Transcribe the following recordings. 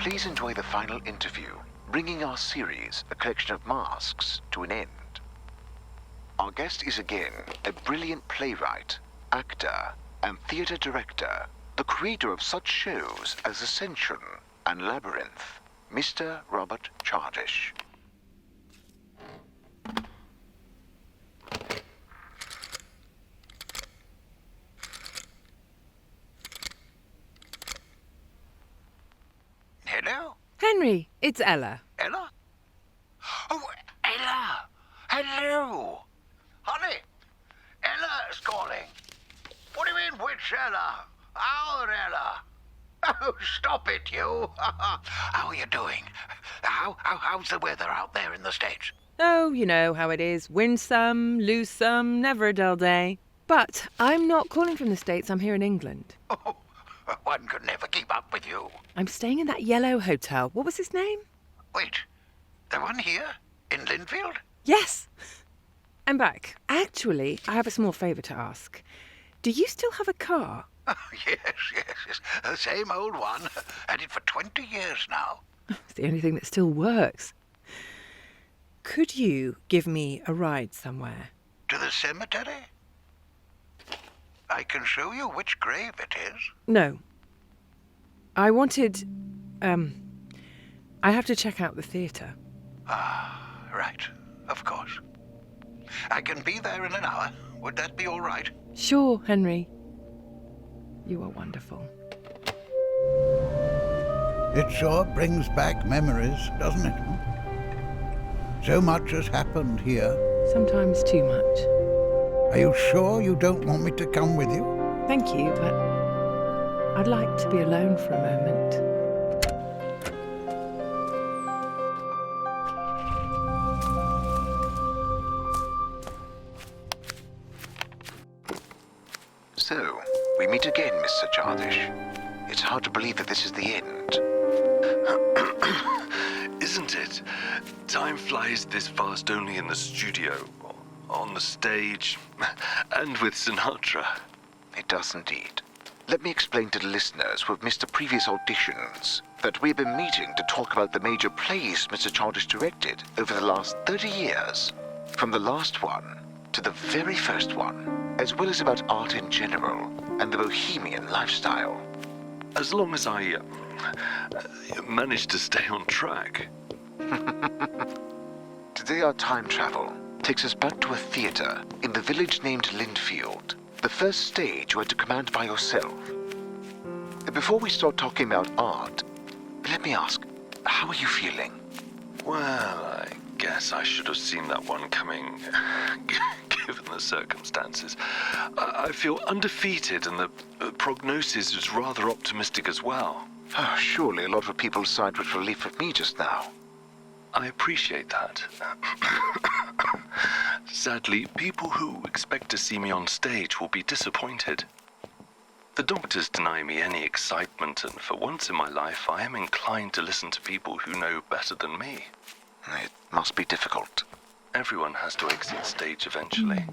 please enjoy the final interview, bringing our series, A Collection of Masks, to an end. Our guest is again a brilliant playwright, actor, and theatre director, the creator of such shows as Ascension and Labyrinth, Mr. Robert Chardish. Hello? Henry, it's Ella. Ella? Oh, Ella! Hello! Honey, Ella's calling. What do you mean, which Ella? Our Ella? Oh, stop it, you! How are you doing? How's the weather out there in the States? Oh, you know how it is. Win some, lose some, never a dull day. But I'm not calling from the States, I'm here in England. Oh, one could never keep up with you. I'm staying in that yellow hotel. What was his name? Wait, the one here? In Linfield? Yes! I'm back. Actually, I have a small favour to ask. Do you still have a car? Oh, yes. The same old one. Had it for 20 years now. It's the only thing that still works. Could you give me a ride somewhere? To the cemetery? I can show you which grave it is. No. I wanted... I have to check out the theatre. Ah, right. Of course. I can be there in an hour. Would that be all right? Sure, Henry. You are wonderful. It sure brings back memories, doesn't it? So much has happened here. Sometimes too much. Are you sure you don't want me to come with you? Thank you, but I'd like to be alone for a moment. So, we meet again, Mr. Chardish. It's hard to believe that this is the end. Isn't it? Time flies this fast only in the studio, on the stage, and with Sinatra. It does indeed. Let me explain to the listeners who have missed the previous auditions that we've been meeting to talk about the major plays Mr. Chardish directed over the last 30 years, from the last one to the very first one, as well as about art in general and the bohemian lifestyle. As long as I manage to stay on track. Today our time travel takes us back to a theatre in the village named Linfield, the first stage you had to command by yourself. Before we start talking about art, let me ask, how are you feeling? Well, I guess I should have seen that one coming, given the circumstances. I feel undefeated, and the prognosis is rather optimistic as well. Oh, surely a lot of people sighed with relief of me just now. I appreciate that. Sadly, people who expect to see me on stage will be disappointed. The doctors deny me any excitement, and for once in my life, I am inclined to listen to people who know better than me. It must be difficult. Everyone has to exit stage eventually.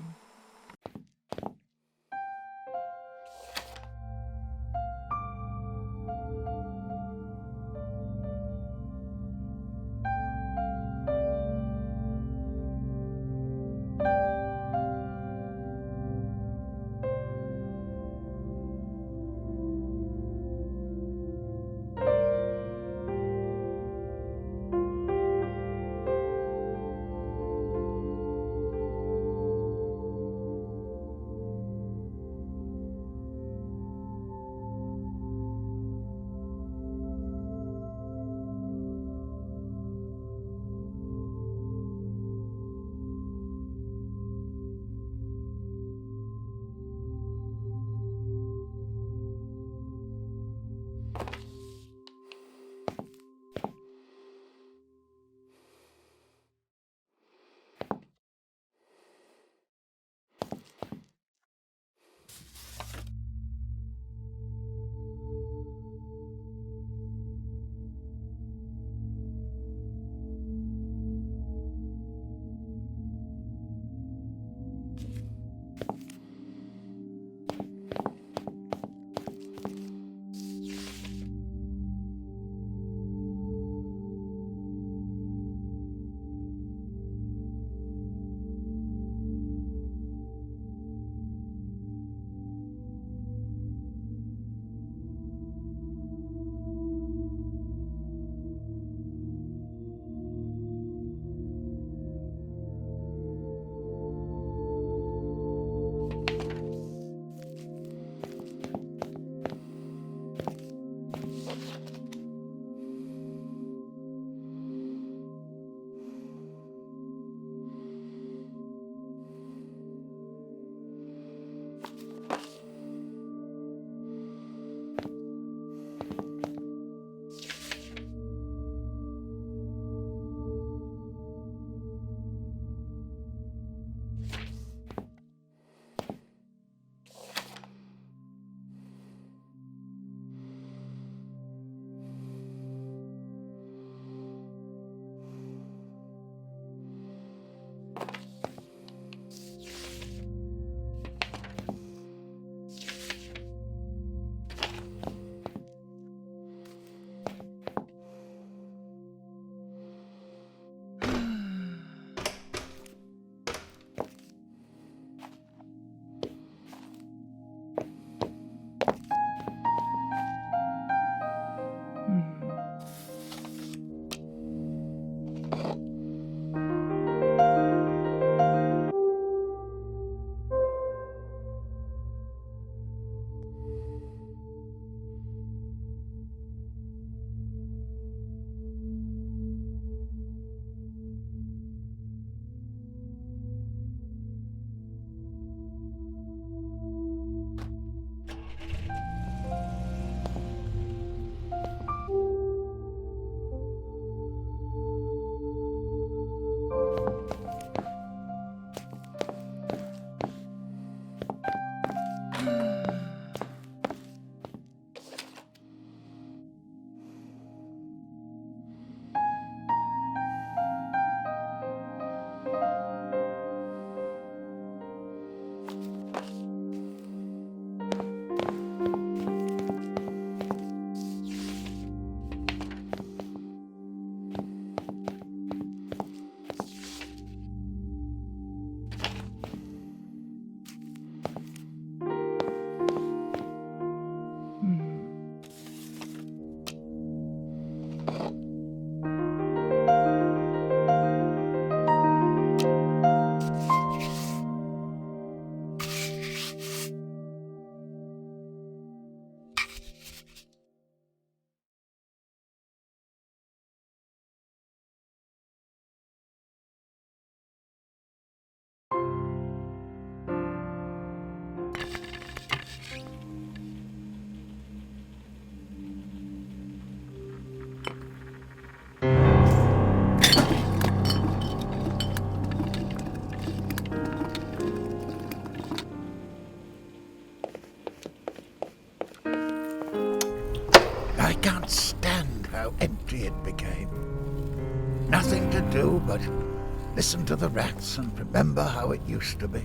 can't stand how empty it became. Nothing to do but listen to the rats and remember how it used to be.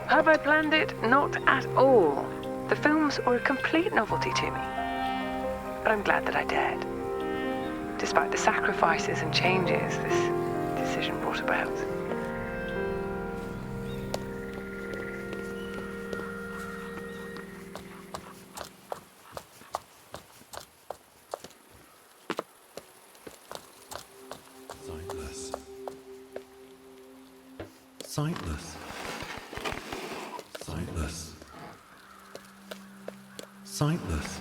Have I planned it? Not at all. The films were a complete novelty to me. But I'm glad that I dared. Despite the sacrifices and changes this decision brought about. Sightless. Sightless. Sightless.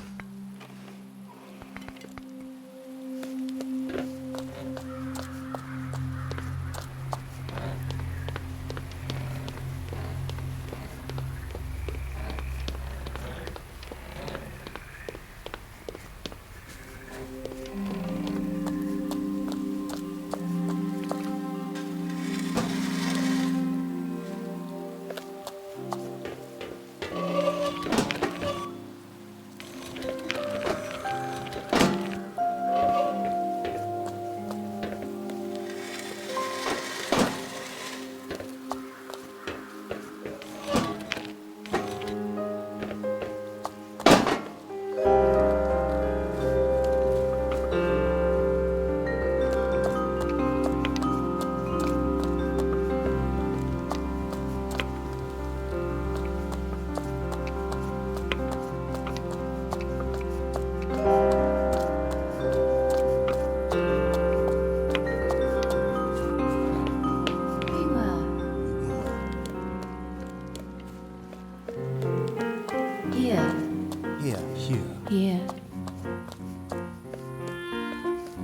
Here.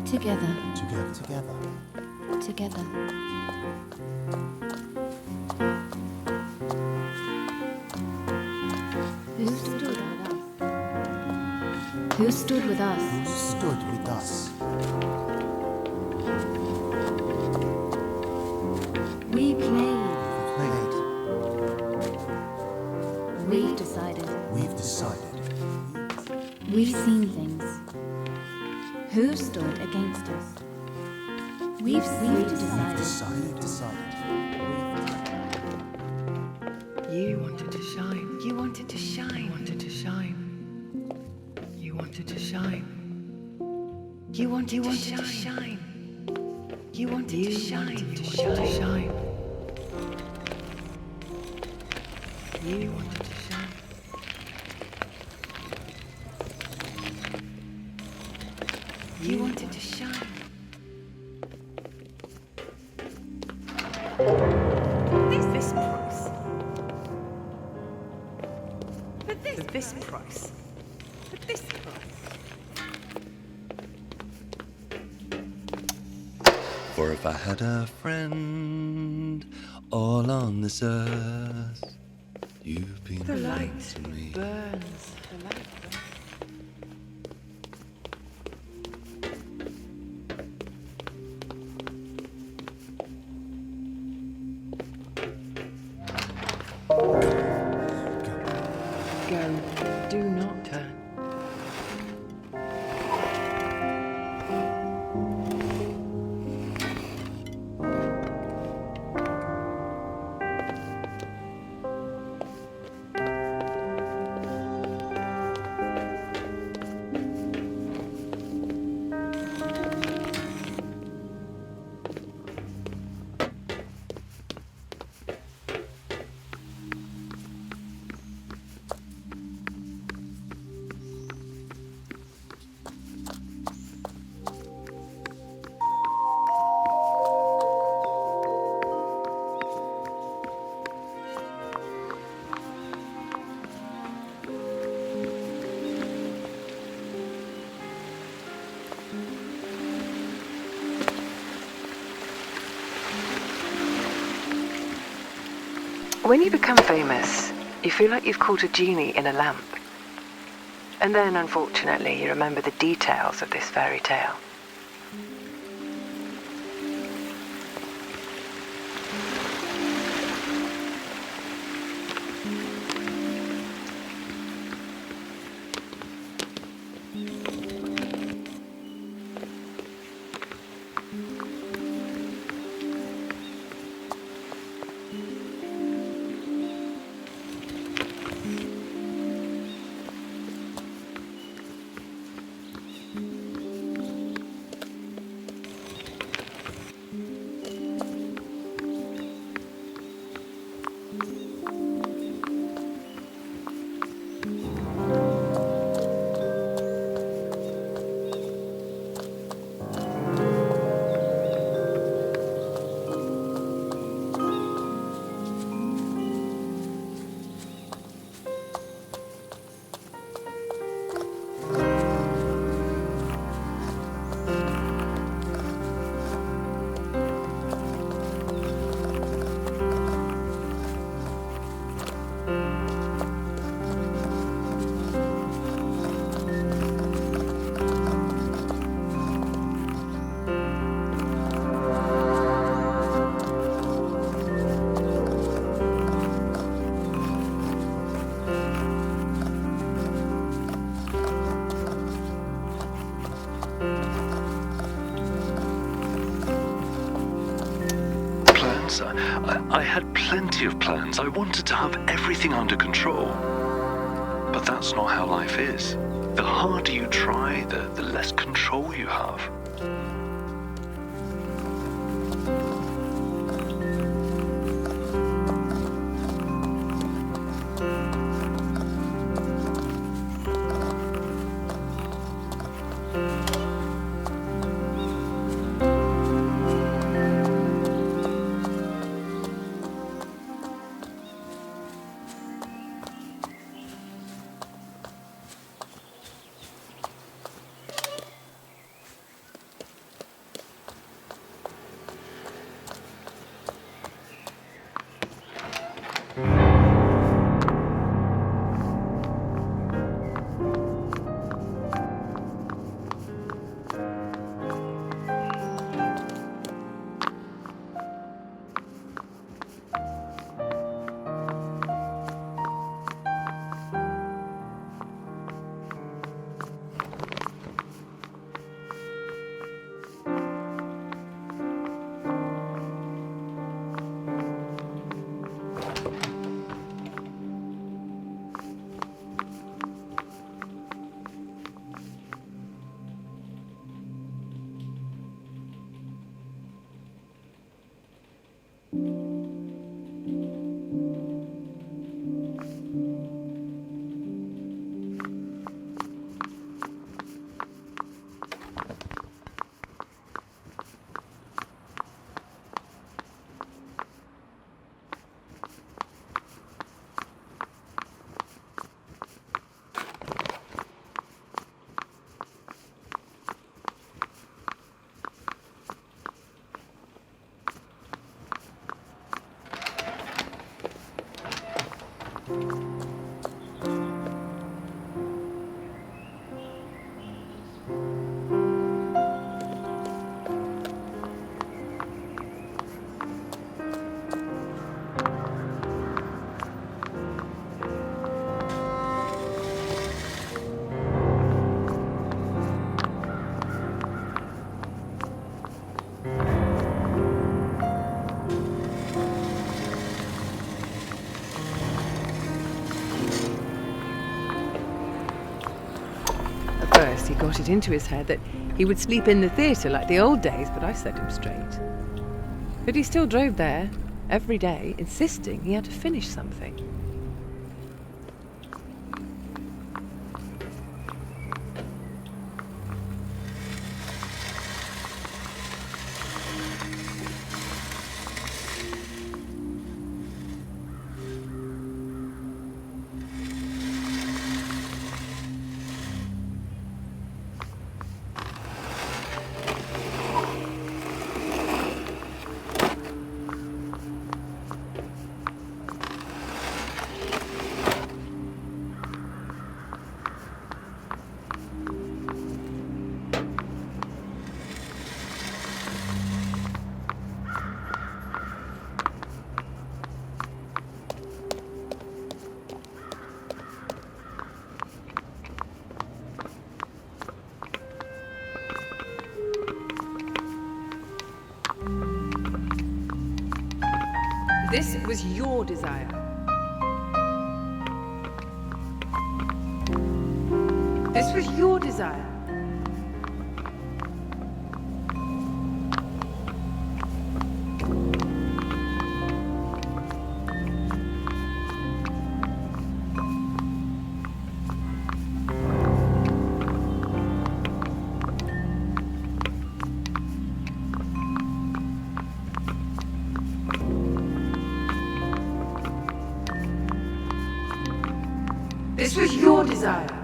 Together. Together. Who stood with us? Who stood with us? We played. Played. We've decided. We've decided. We've seen things. Who stood against us? We've decided. You wanted to shine. You wanted to shine. You wanted to shine. You wanted to shine. You wanted to shine. You wanted to shine. You wanted to shine. You wanted to shine. You wanted to shine. This price. For this price. For this price. For if I had a friend all on this earth, you've been The good light to me. burns. The light burns. Go. Do not turn. When you become famous, you feel like you've caught a genie in a lamp. And then, unfortunately, you remember the details of this fairy tale. I had plenty of plans. I wanted to have everything under control. But that's not how life is. The harder you try, the less control you have. He got it into his head that he would sleep in the theatre like the old days, but I set him straight. But he still drove there every day, insisting he had to finish something. This was your desire. This was your desire. This was your desire.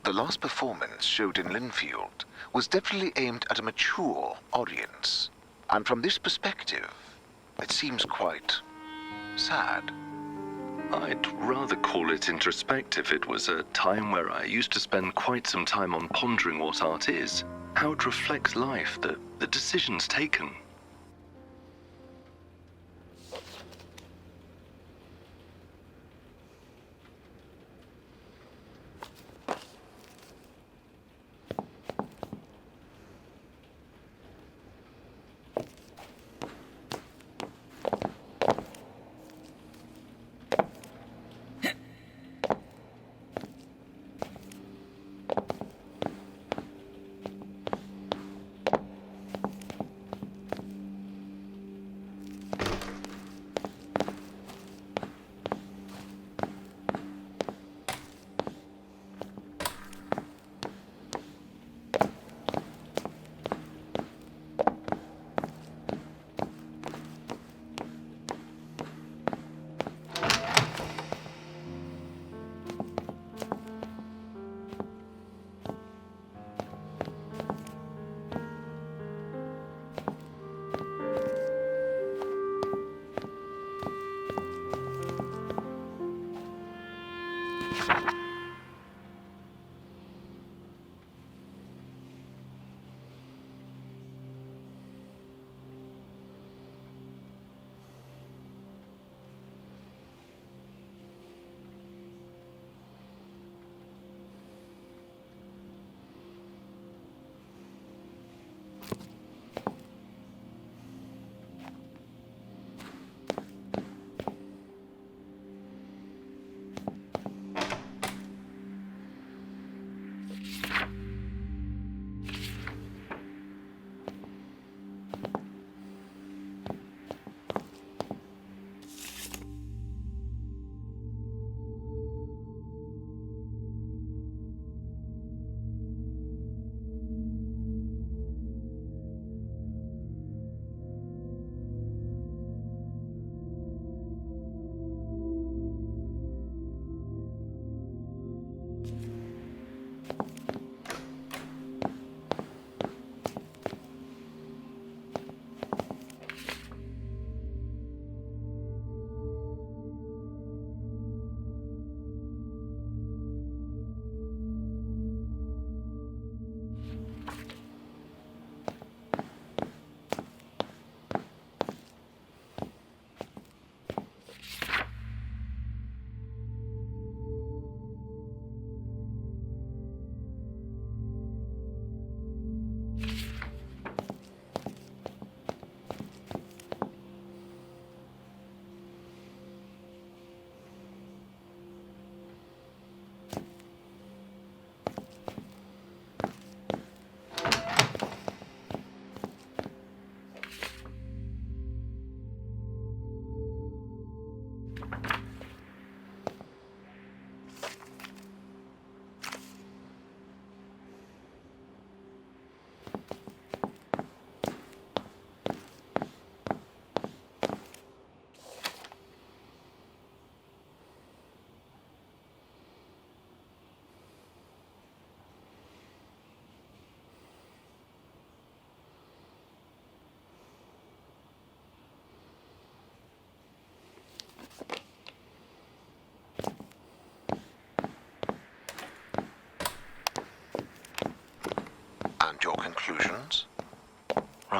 The last performance showed in Linfield was definitely aimed at a mature audience. And from this perspective, it seems quite sad. I'd rather call it introspective. It was a time where I used to spend quite some time on pondering what art is, how it reflects life, the decisions taken.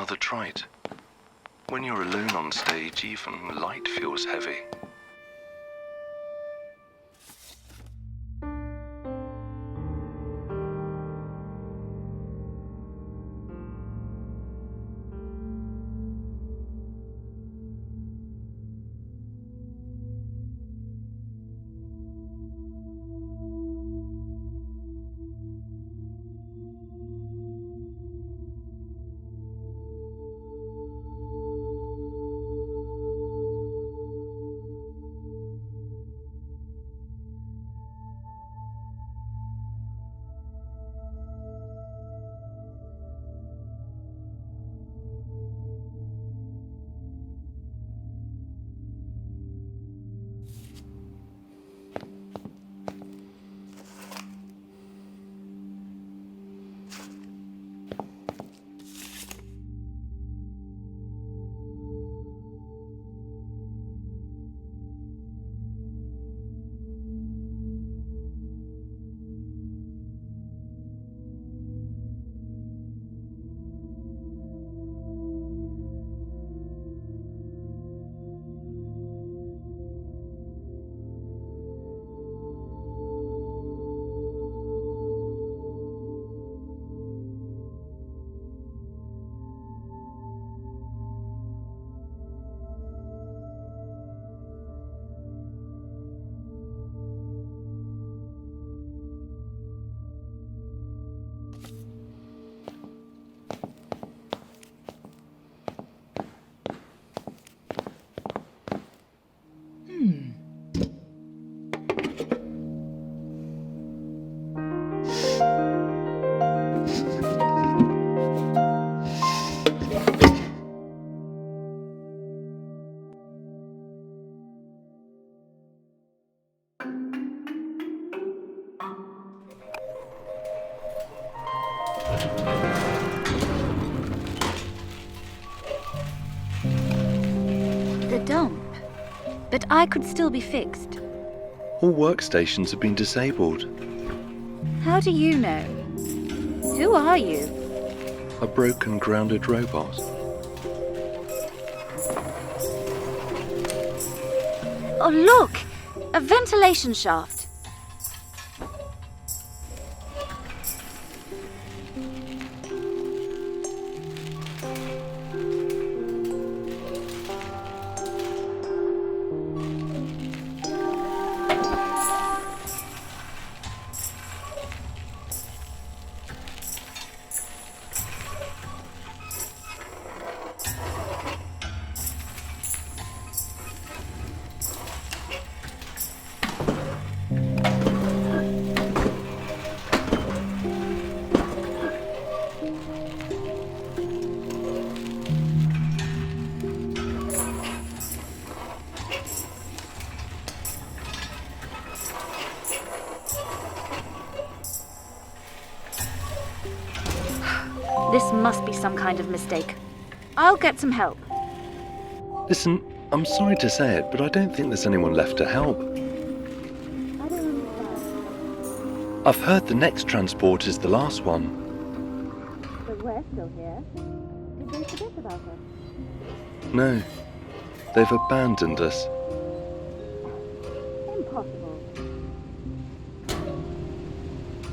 rather trite. When you're alone on stage, even light feels heavy. The dump. But I could still be fixed. All workstations have been disabled. How do you know? Who are you? A broken, grounded robot. Oh, look! A ventilation shaft. This must be some kind of mistake. I'll get some help. Listen, I'm sorry to say it, but I don't think there's anyone left to help. I've heard the next transport is the last one. But we're still here. Did they forget about us? No, they've abandoned us. Impossible.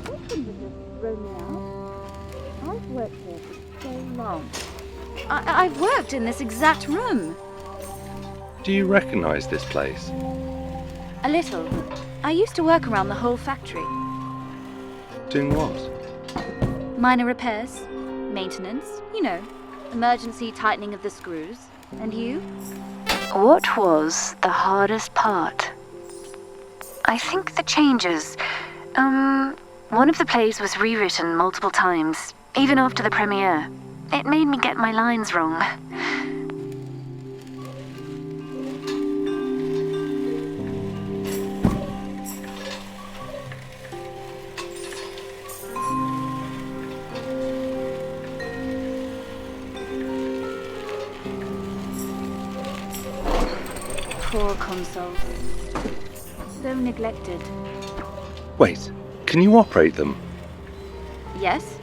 They couldn't have just thrown me out. I've worked here for so long. I've worked in this exact room. Do you recognize this place? A little. I used to work around the whole factory. Doing what? Minor repairs, maintenance, you know, emergency tightening of the screws. And you? What was the hardest part? I think the changes. One of the plays was rewritten multiple times, even after the premiere. It made me get my lines wrong. Poor consoles. So neglected. Wait, can you operate them? Yes?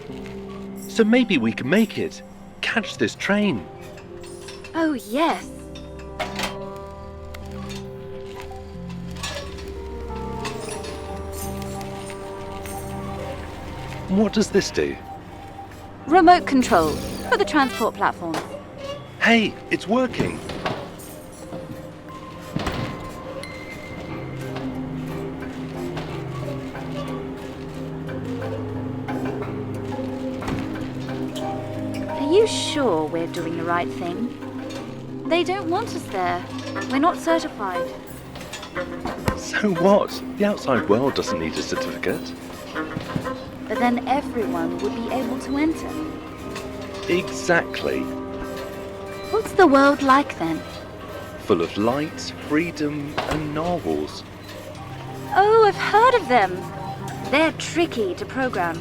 So maybe we can make it. catch this train. Oh, yes. What does this do? Remote control for the transport platform. Hey, it's working. Are you sure we're doing the right thing? They don't want us there. We're not certified. So what? The outside world doesn't need a certificate. But then everyone would be able to enter. Exactly. What's the world like then? Full of light, freedom, and narwhals. Oh, I've heard of them. They're tricky to program.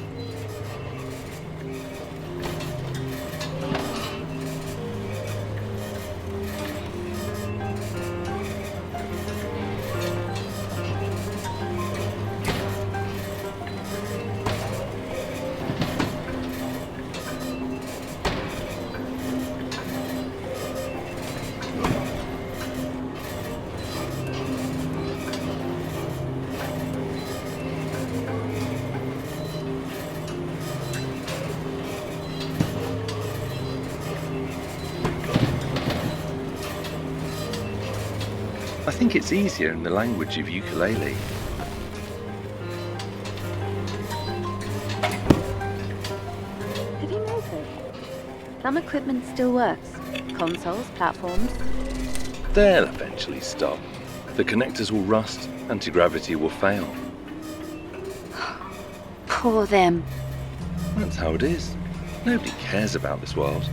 I think it's easier in the language of ukulele. Have you noticed? Some equipment still works. Consoles, platforms. They'll eventually stop. The connectors will rust, anti-gravity will fail. Poor them. That's how it is. Nobody cares about this world.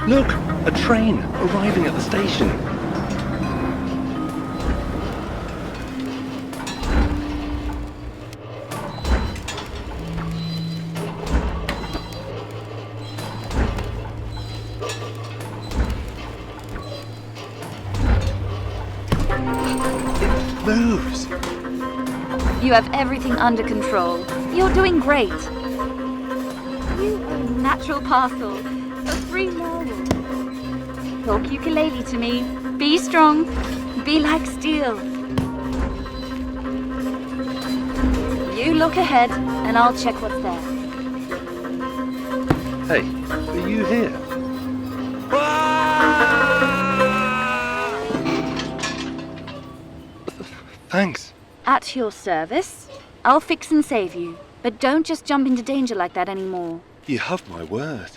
Look! A train arriving at the station. It moves! You have everything under control. You're doing great. You are a natural parcel. A free marvel. Talk ukulele to me. Be strong. Be like steel. You look ahead, and I'll check what's there. Hey, are you here? Thanks. At your service. I'll fix and save you. But don't just jump into danger like that anymore. You have my word.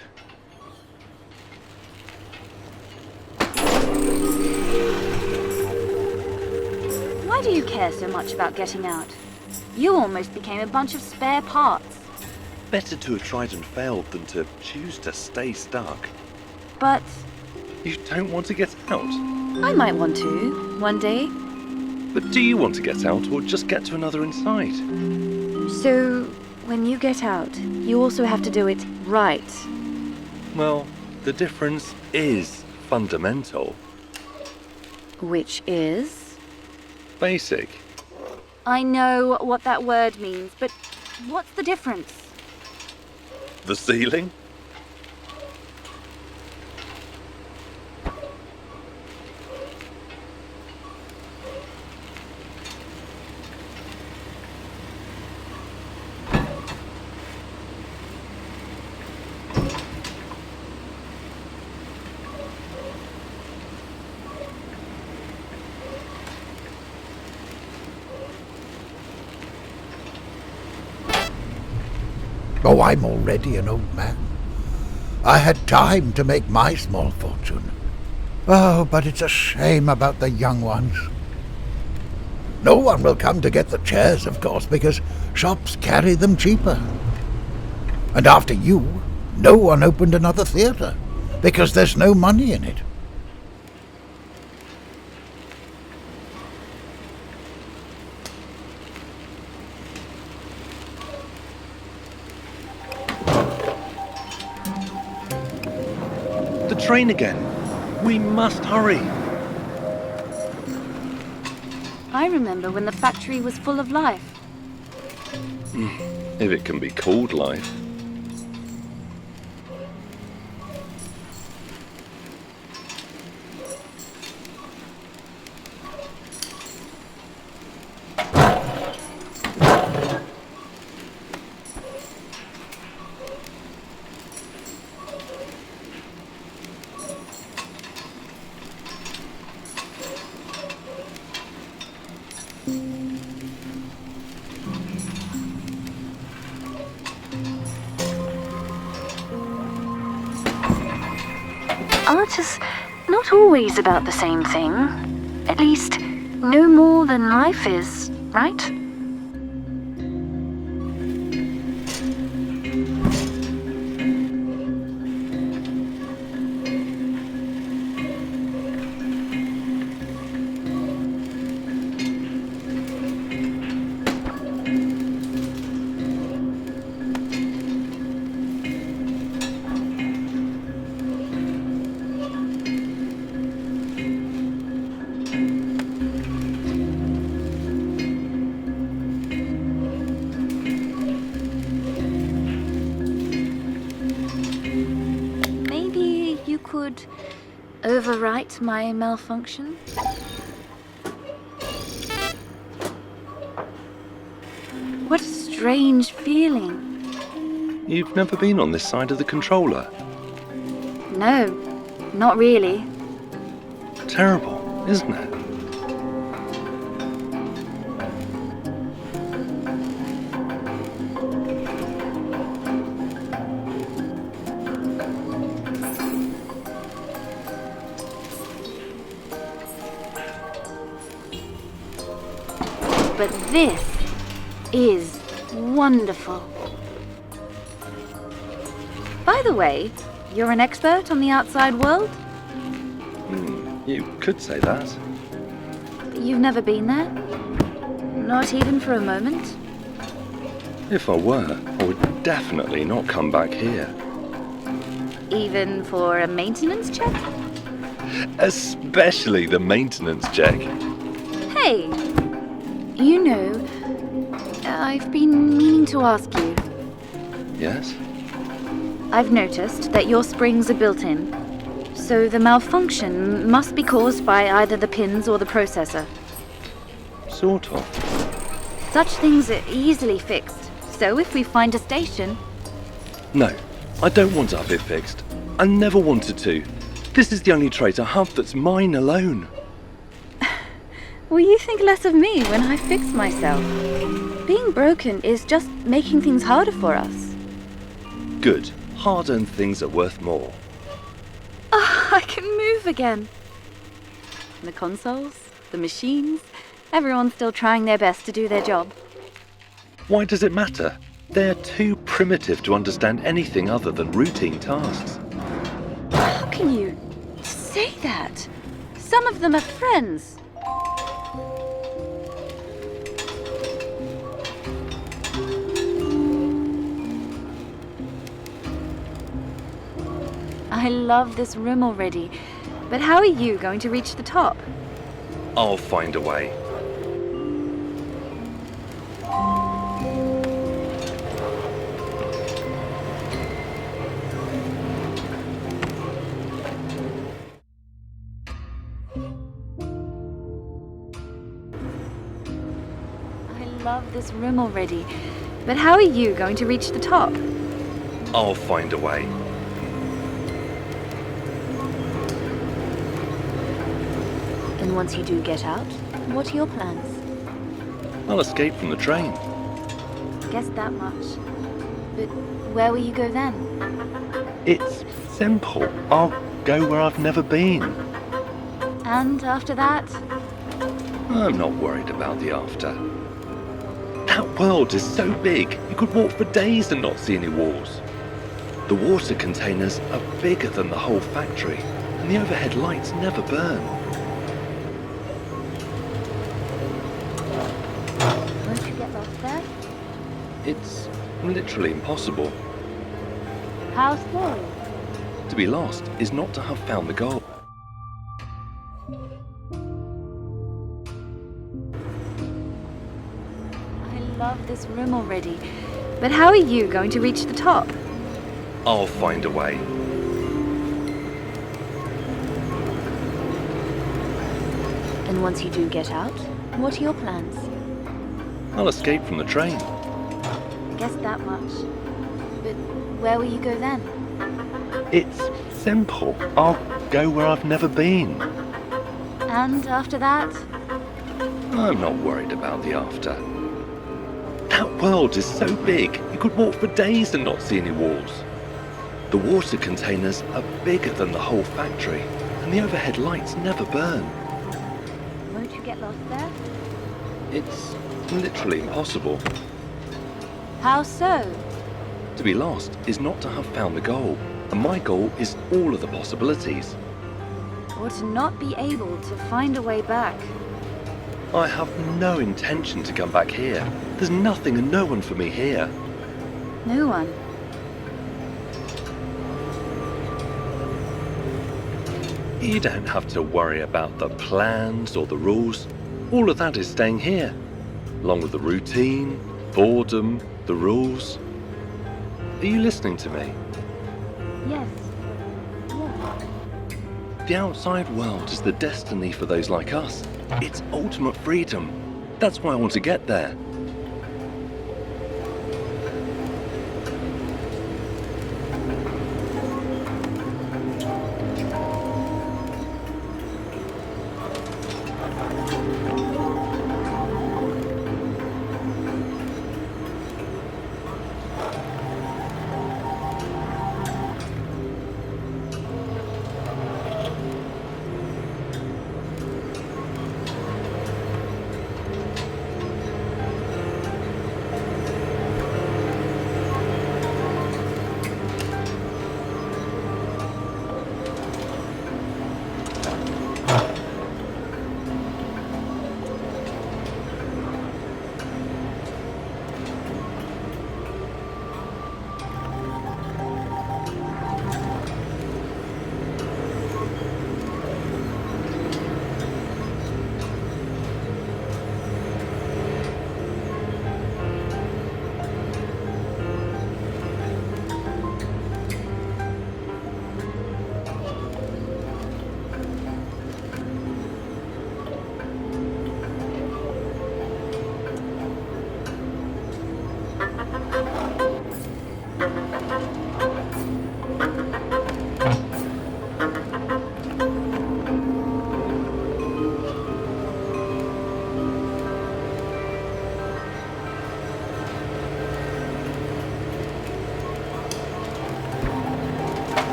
Why do you care so much about getting out? You almost became a bunch of spare parts. Better to have tried and failed than to choose to stay stuck. But You don't want to get out? I might want to, one day. But do you want to get out or just get to another inside? So, when you get out, you also have to do it right. Well, the difference is fundamental. Which is? Basic. I know what that word means, but what's the difference? The ceiling? Oh, I'm already an old man. I had time to make my small fortune. Oh, but it's a shame about the young ones. No one will come to get the chairs, of course, because shops carry them cheaper. And after you, no one opened another theatre, because there's no money in it. The train again. We must hurry. I remember when the factory was full of life. If it can be called life. Art is not always about the same thing. At least, no more than life is, right? Could overwrite my malfunction? What a strange feeling. You've never been on this side of the controller? No, not really. Terrible, isn't it? But this is wonderful. By the way, you're an expert on the outside world? You could say that. But you've never been there? Not even for a moment? If I were, I would definitely not come back here. Even for a maintenance check? Especially the maintenance check. Hey! You know, I've been meaning to ask you. Yes? I've noticed that your springs are built in, so the malfunction must be caused by either the pins or the processor. Sort of. Such things are easily fixed, so if we find a station... No, I don't want to have it fixed. I never wanted to. This is the only trait I have that's mine alone. Will you think less of me when I fix myself? Being broken is just making things harder for us. Good. Hard-earned things are worth more. Oh, I can move again. The consoles, the machines, everyone's still trying their best to do their job. Why does it matter? They're too primitive to understand anything other than routine tasks. How can you say that? Some of them are friends. I love this room already, but how are you going to reach the top? I'll find a way. I love this room already, but how are you going to reach the top? I'll find a way. And once you do get out, what are your plans? I'll escape from the train. Guess that much. But where will you go then? It's simple. I'll go where I've never been. And after that? I'm not worried about the after. That world is so big, you could walk for days and not see any walls. The water containers are bigger than the whole factory, and the overhead lights never burn. Won't you get lost there? It's literally impossible. How so? To be lost is not to have found the goal. love this room already. But how are you going to reach the top? I'll find a way. And once you do get out, what are your plans? I'll escape from the train. I guess that much. But where will you go then? It's simple. I'll go where I've never been. And after that? I'm not worried about the after. That world is so big, you could walk for days and not see any walls. The water containers are bigger than the whole factory, and the overhead lights never burn. Won't you get lost there? It's literally impossible. How so? To be lost is not to have found the goal, and my goal is all of the possibilities. Or to not be able to find a way back. I have no intention to come back here. There's nothing and no one for me here. No one. You don't have to worry about the plans or the rules. All of that is staying here, along with the routine, boredom, the rules. Are you listening to me? Yes. Yeah. The outside world is the destiny for those like us. It's ultimate freedom. That's why I want to get there.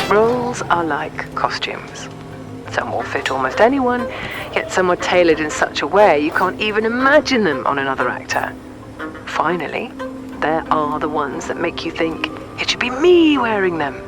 Roles are like costumes. Some will fit almost anyone, yet some are tailored in such a way you can't even imagine them on another actor. Finally, there are the ones that make you think, it should be me wearing them.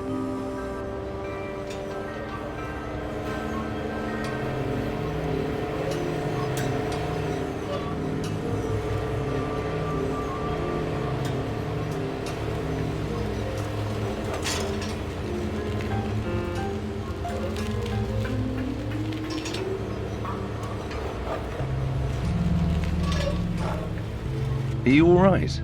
Are you alright?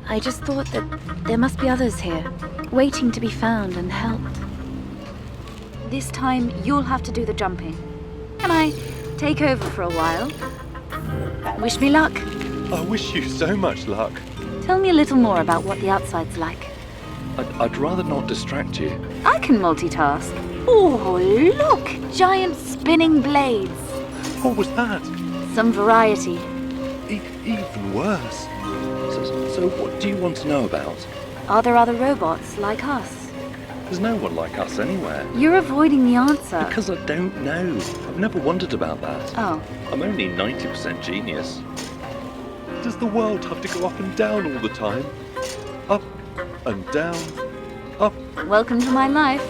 I just thought that there must be others here, waiting to be found and helped. This time, you'll have to do the jumping. Can I take over for a while? Wish me luck. I wish you so much luck. Tell me a little more about what the outside's like. I'd rather not distract you. I can multitask. Oh, look! Giant spinning blades. What was that? Some variety. Even worse. So what do you want to know about? Are there other robots like us? There's no one like us anywhere. You're avoiding the answer. Because I don't know. I've never wondered about that. Oh. I'm only 90% genius. Does the world have to go up and down all the time? Up and down, up. Welcome to my life.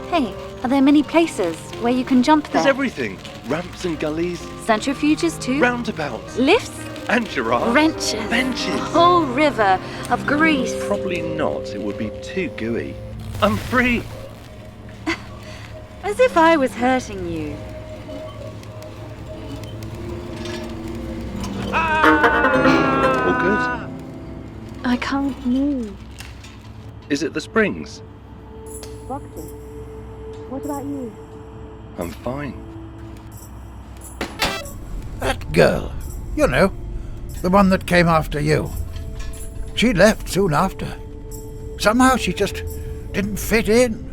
Hey, are there many places where you can jump there? There's everything. Ramps and gullies. Centrifuges too? Roundabouts. Lifts? And giraffes. Wrenches. Benches. A whole river of grease. Probably not. It would be too gooey. I'm free. As if I was hurting you. I can't move. Is it the springs? Boxes. What about you? I'm fine. That girl, you know, the one that came after you. She left soon after. Somehow she just didn't fit in.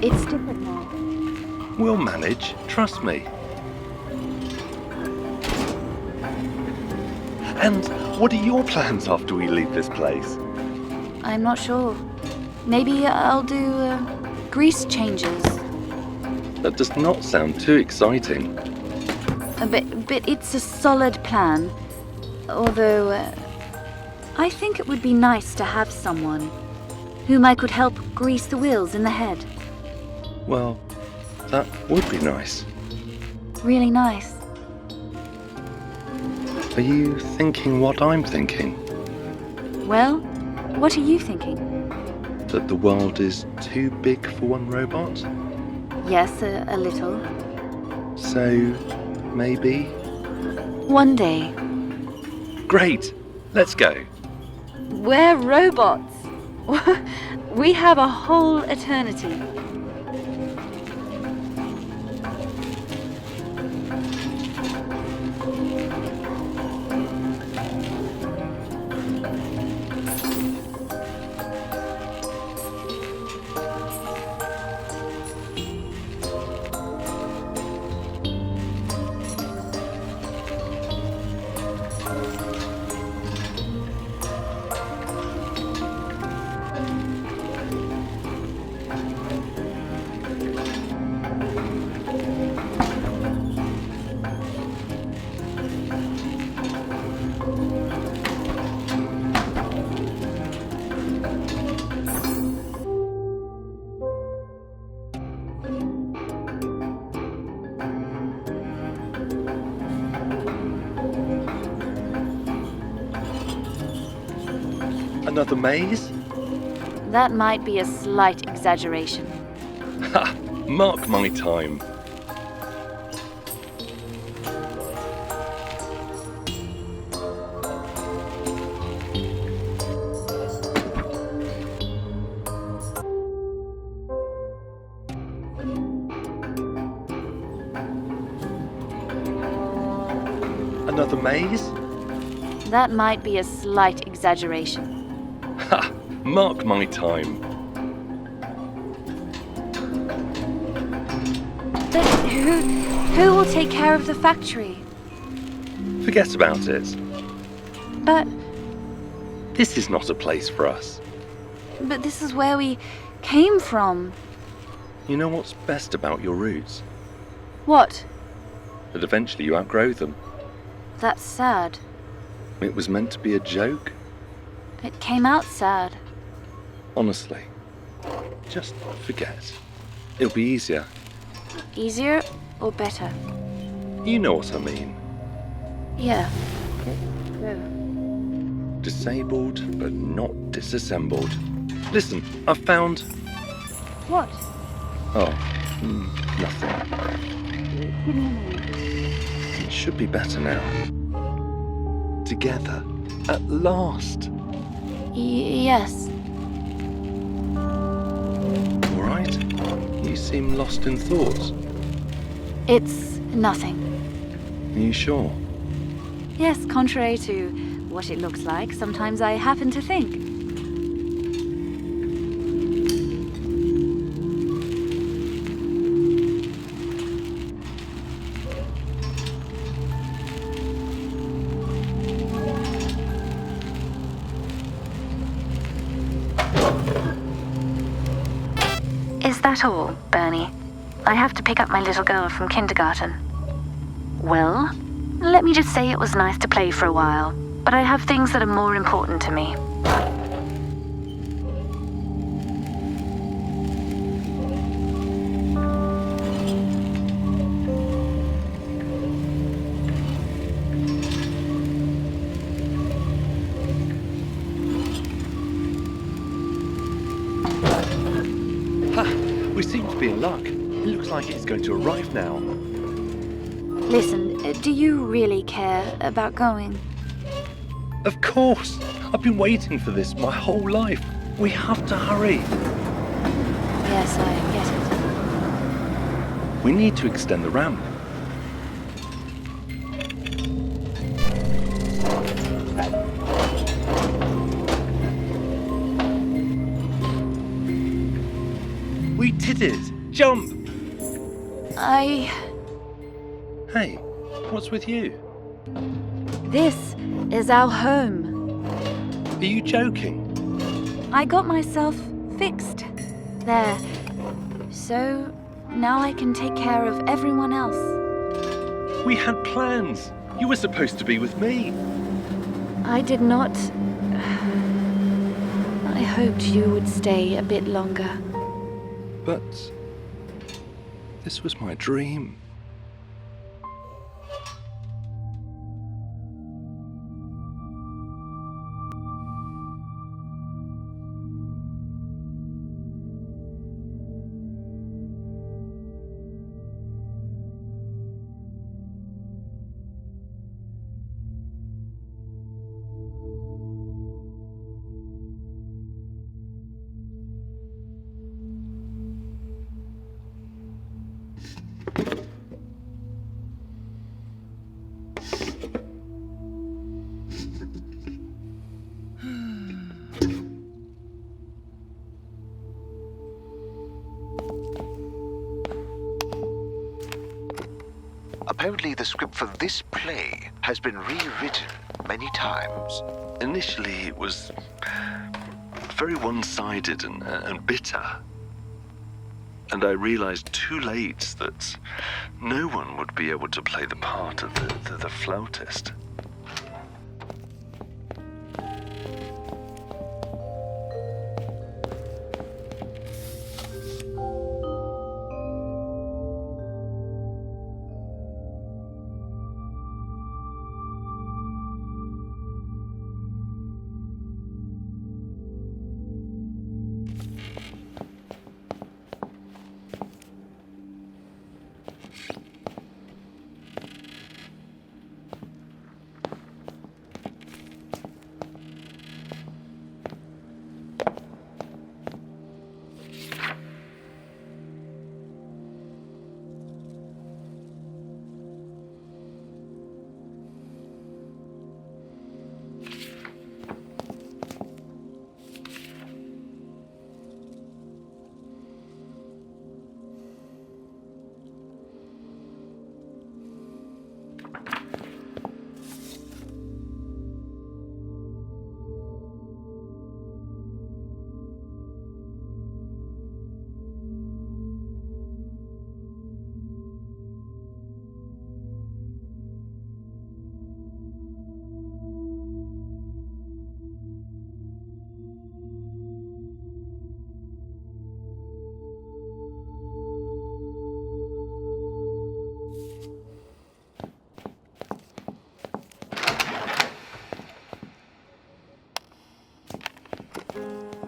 It's different now. We'll manage, trust me. And what are your plans after we leave this place? I'm not sure. Maybe I'll do grease changes. That does not sound too exciting. But it's a solid plan. Although, I think it would be nice to have someone whom I could help grease the wheels in the head. Well, that would be nice. Really nice. Are you thinking what I'm thinking? Well, what are you thinking? That the world is too big for one robot? Yes, a little. So, maybe? One day. Great! Let's go. We're robots. We have a whole eternity. Another maze? That might be a slight exaggeration. Ha! Mark my time. Another maze? That might be a slight exaggeration. Ha! Mark my time. But who will take care of the factory? Forget about it. But This is not a place for us. this is where we came from. You know what's best about your roots? What? That eventually you outgrow them. That's sad. It was meant to be a joke. It came out sad. Honestly. Just forget. It'll be easier. Easier or better? You know what I mean. Yeah. Disabled, but not disassembled. Listen, I've found... What? Oh, nothing. It should be better now. Together, at last. Yes. All right? You seem lost in thought. It's nothing. Are you sure? Yes, contrary to what it looks like, sometimes I happen to think. Is that all, Bernie? I have to pick up my little girl from kindergarten. Well, let me just say it was nice to play for a while, but I have things that are more important to me. luck. It looks like it's going to arrive now. Listen, do you really care about going? Of course! I've been waiting for this my whole life. We have to hurry. Yes, I get it. We need to extend the ramp. We did it! Jump! Hey, what's with you? This is our home. Are you joking? I got myself fixed. There. So now I can take care of everyone else. We had plans. You were supposed to be with me. I did not. I hoped you would stay a bit longer. But this was my dream. Apparently the script for this play has been rewritten many times. Initially, it was very one-sided and bitter. And I realized too late that no one would be able to play the part of the flautist.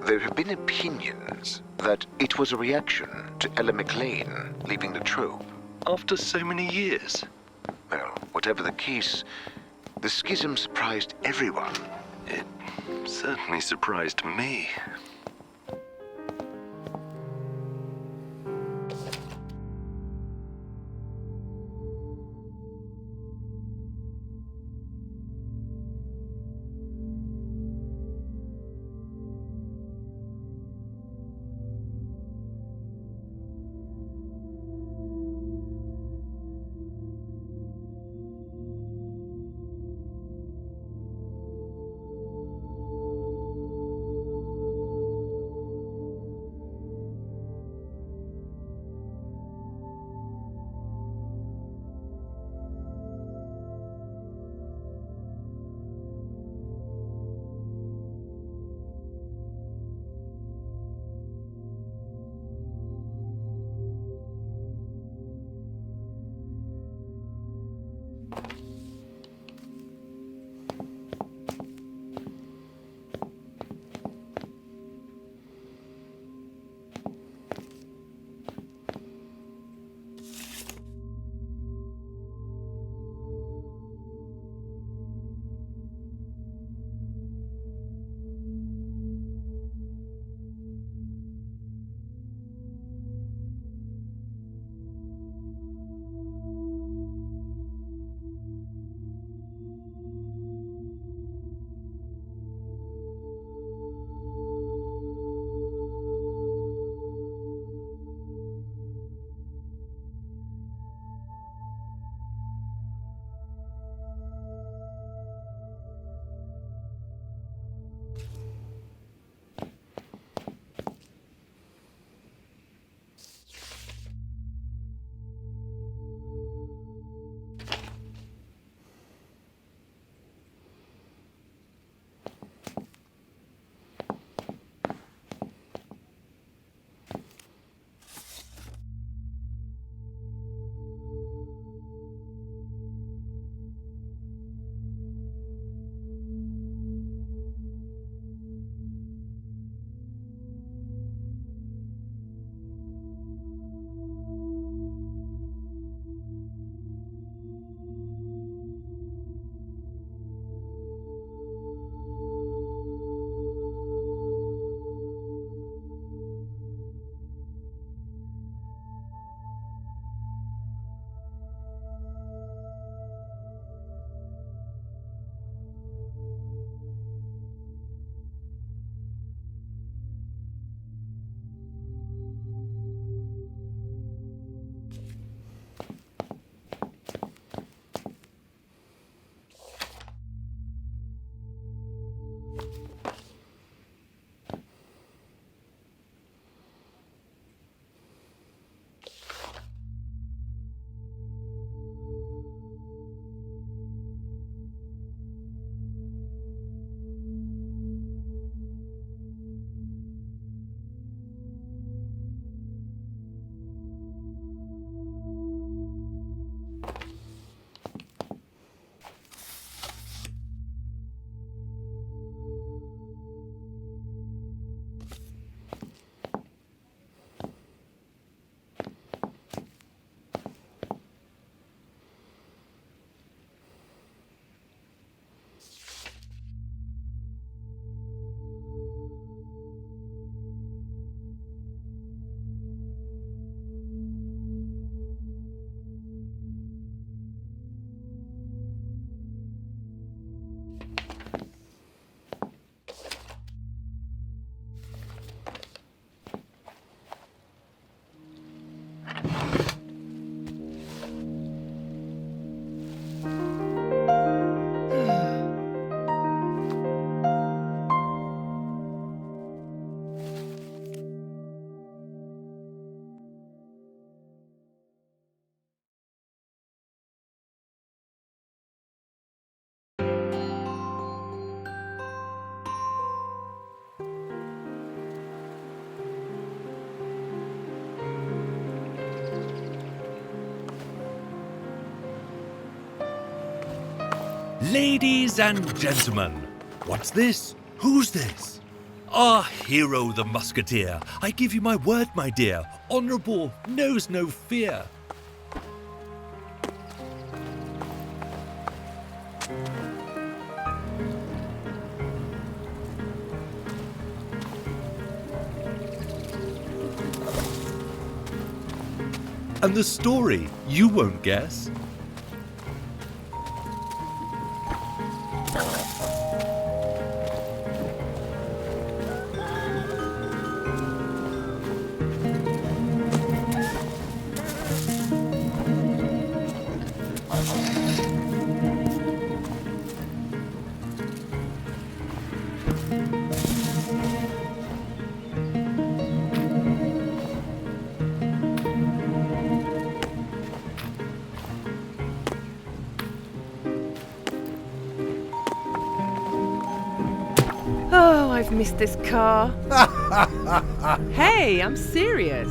There have been opinions that it was a reaction to Ella McLean leaving the trope. After so many years? Well, whatever the case, the schism surprised everyone. It certainly surprised me. Ladies and gentlemen, what's this? Who's this? Our hero, the musketeer. I give you my word, my dear. Honourable, knows no fear. And the story, you won't guess. Oh, I've missed this car. Hey, I'm serious.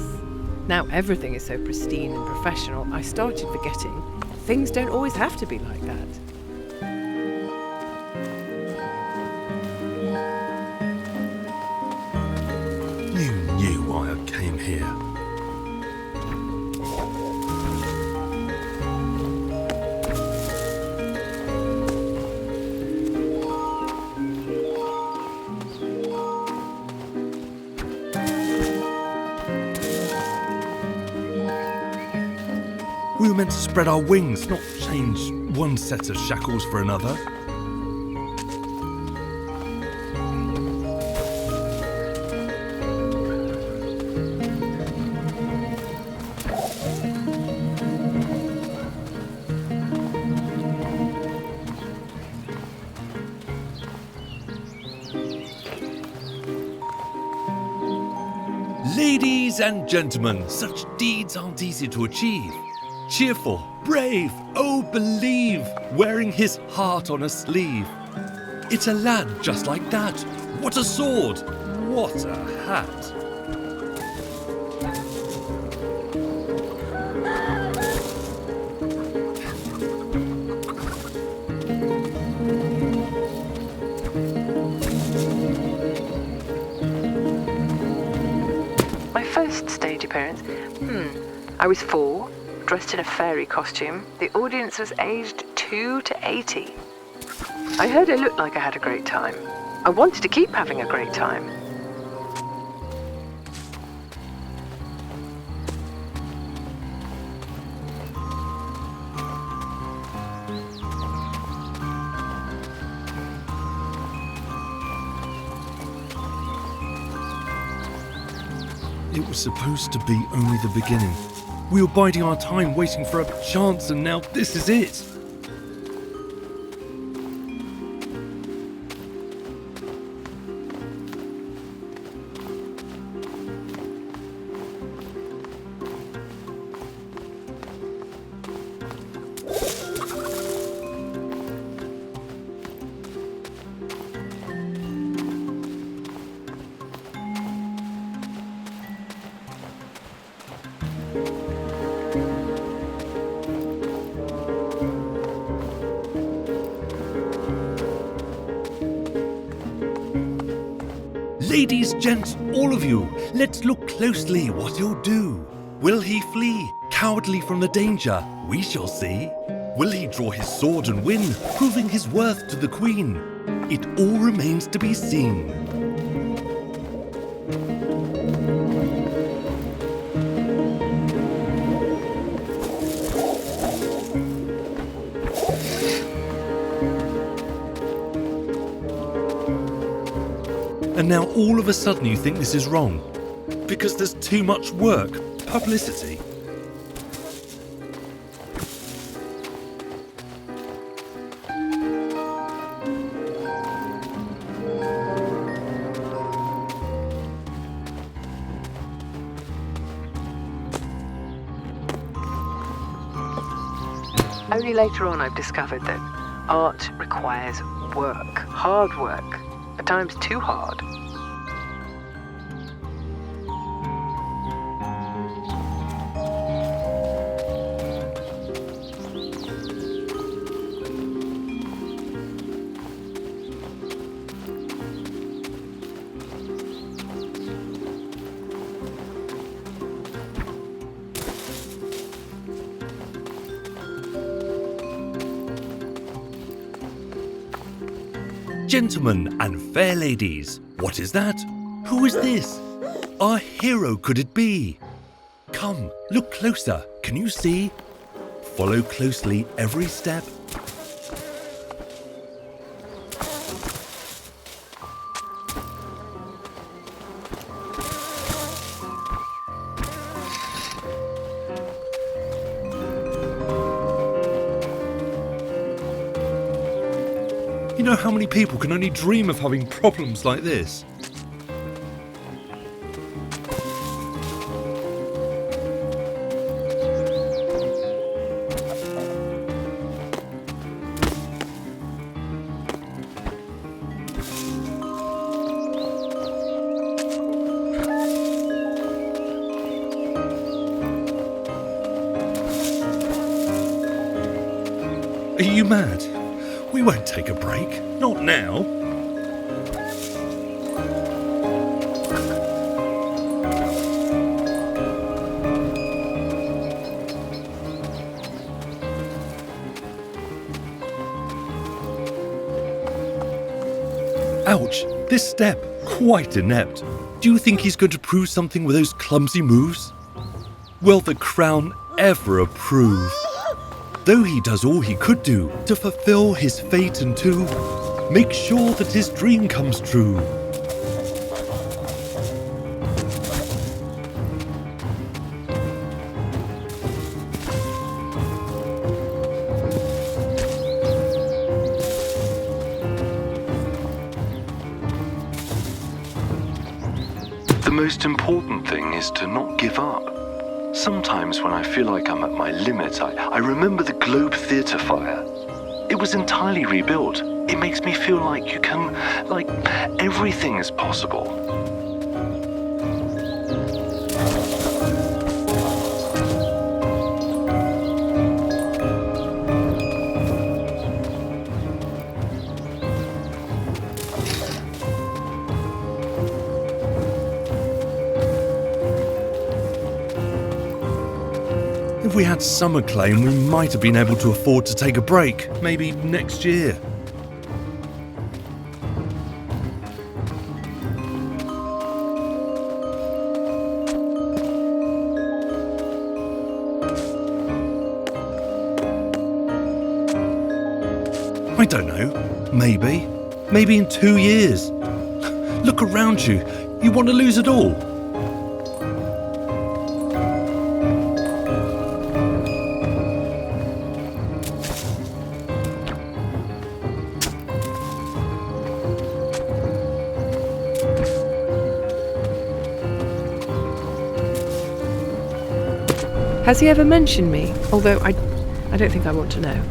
Now everything is so pristine and professional, I started forgetting things don't always have to be like that. You knew why I came here. We were meant to spread our wings, not change one set of shackles for another. Ladies and gentlemen, such deeds aren't easy to achieve. Cheerful, brave, oh believe, wearing his heart on a sleeve. It's a lad just like that. What a sword! What a hat! My first stage appearance? I was 4. Dressed in a fairy costume. The audience was aged 2 to 80. I heard it looked like I had a great time. I wanted to keep having a great time. It was supposed to be only the beginning. We were biding our time, waiting for a chance, and now this is it. Ladies, gents, all of you, let's look closely what he'll do. Will he flee, cowardly from the danger? We shall see. Will he draw his sword and win, proving his worth to the Queen? It all remains to be seen. And now all of a sudden you think this is wrong. Because there's too much work, publicity. Only later on I've discovered that art requires work, hard work, at times too hard. Gentlemen and fair ladies, what is that? Who is this? Our hero could it be? Come, look closer. Can you see? Follow closely every step. You know how many people can only dream of having problems like this? Are you mad? We won't take a break. Not now. Ouch! This step, quite inept. Do you think he's going to prove something with those clumsy moves? Will the crown ever approve? Though he does all he could do to fulfill his fate and to make sure that his dream comes true. The most important thing is to not give up. Sometimes when I feel like I'm at my limit, I remember the Globe Theatre fire. It was entirely rebuilt. It makes me feel like everything is possible. If we had some acclaim, we might have been able to afford to take a break, maybe next year. I don't know. Maybe in 2 years. Look around you. You want to lose it all? Has he ever mentioned me? Although I don't think I want to know.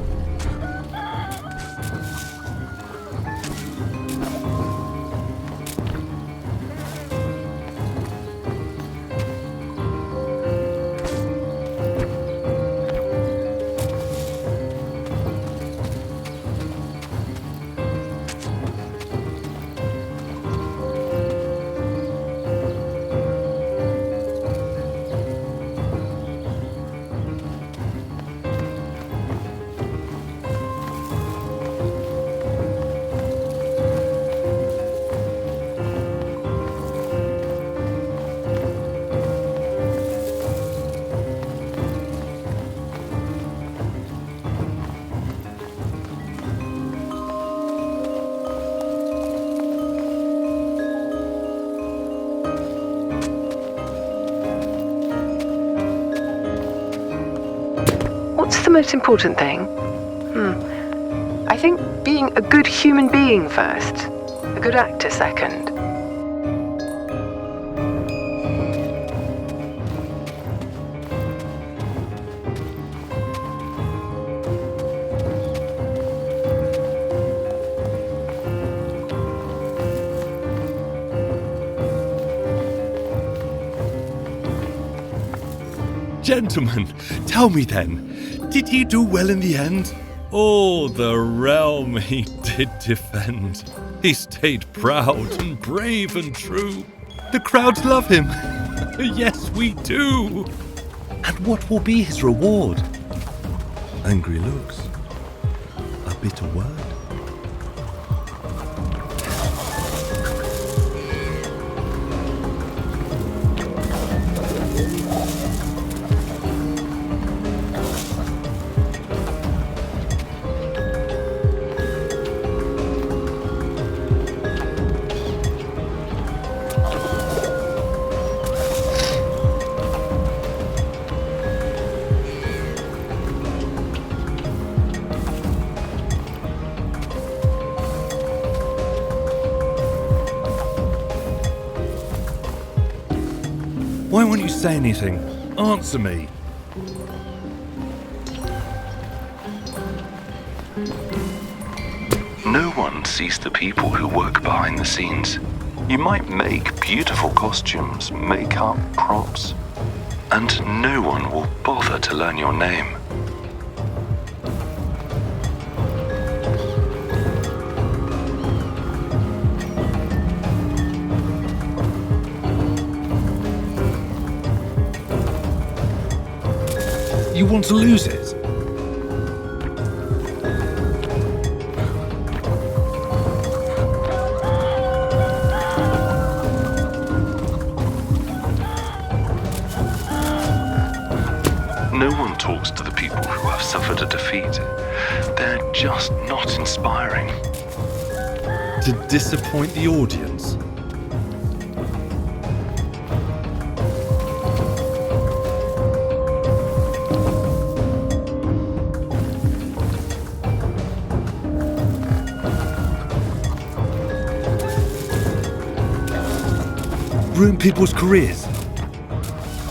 What's the most important thing? I think being a good human being first, a good actor second. Gentlemen, tell me then, did he do well in the end? Oh, the realm he did defend. He stayed proud and brave and true. The crowds love him. Yes, we do. And what will be his reward? Angry looks. A bitter word. won't you say anything? Answer me. No one sees the people who work behind the scenes. You might make beautiful costumes, make up props, and no one will bother to learn your name. You want to lose it? No one talks to the people who have suffered a defeat. They're just not inspiring. To disappoint the audience? Ruin people's careers?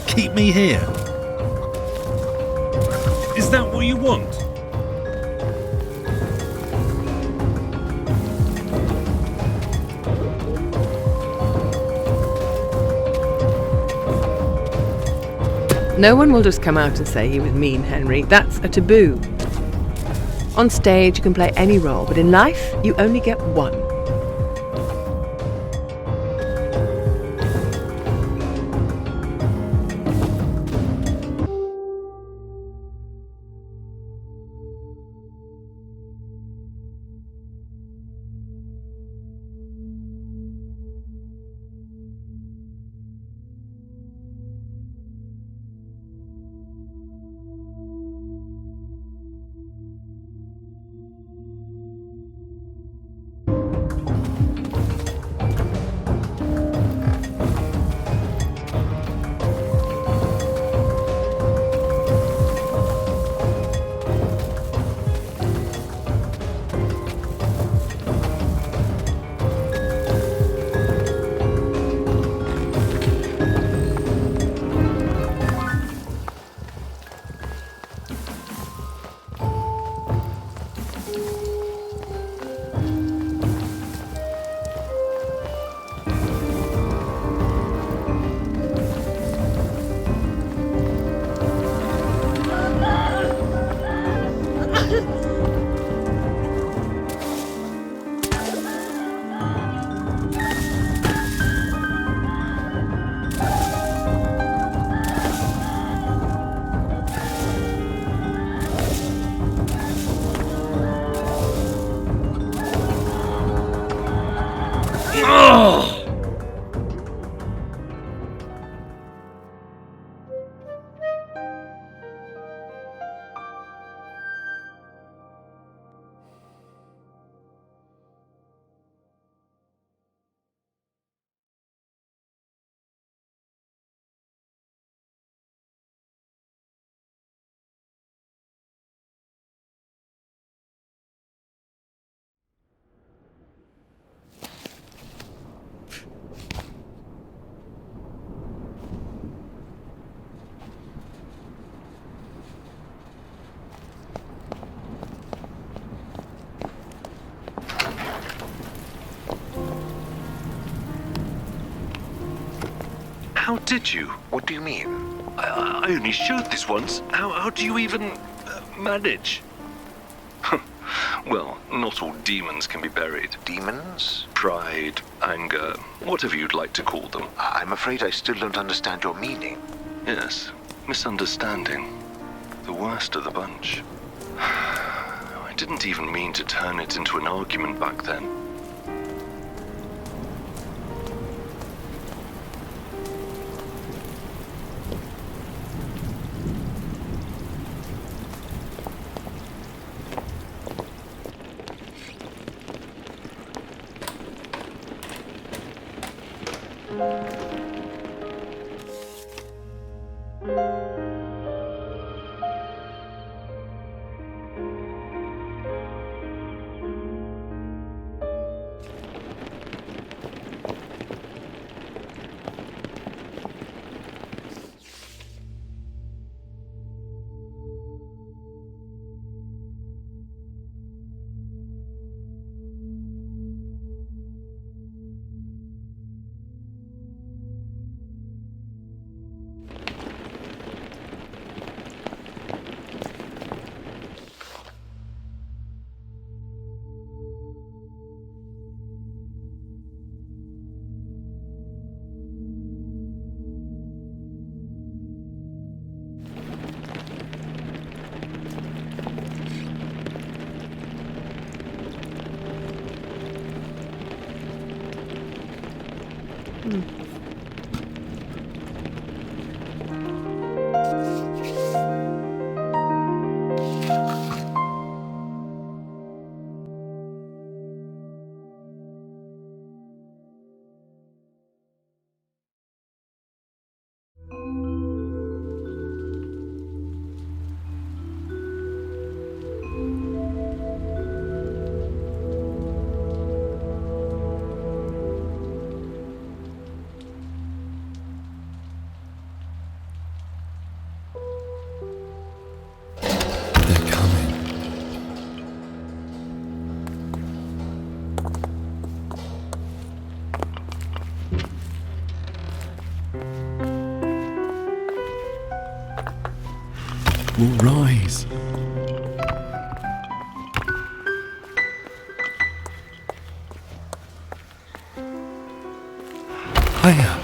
Keep me here? Is that what you want? No one will just come out and say he was mean, Henry. That's a taboo. On stage, you can play any role, but in life, you only get one. How did you? What do you mean? I only showed this once. How do you even manage? Well, not all demons can be buried. Demons? Pride, anger, whatever you'd like to call them. I'm afraid I still don't understand your meaning. Yes, misunderstanding. The worst of the bunch. I didn't even mean to turn it into an argument back then. Hiya.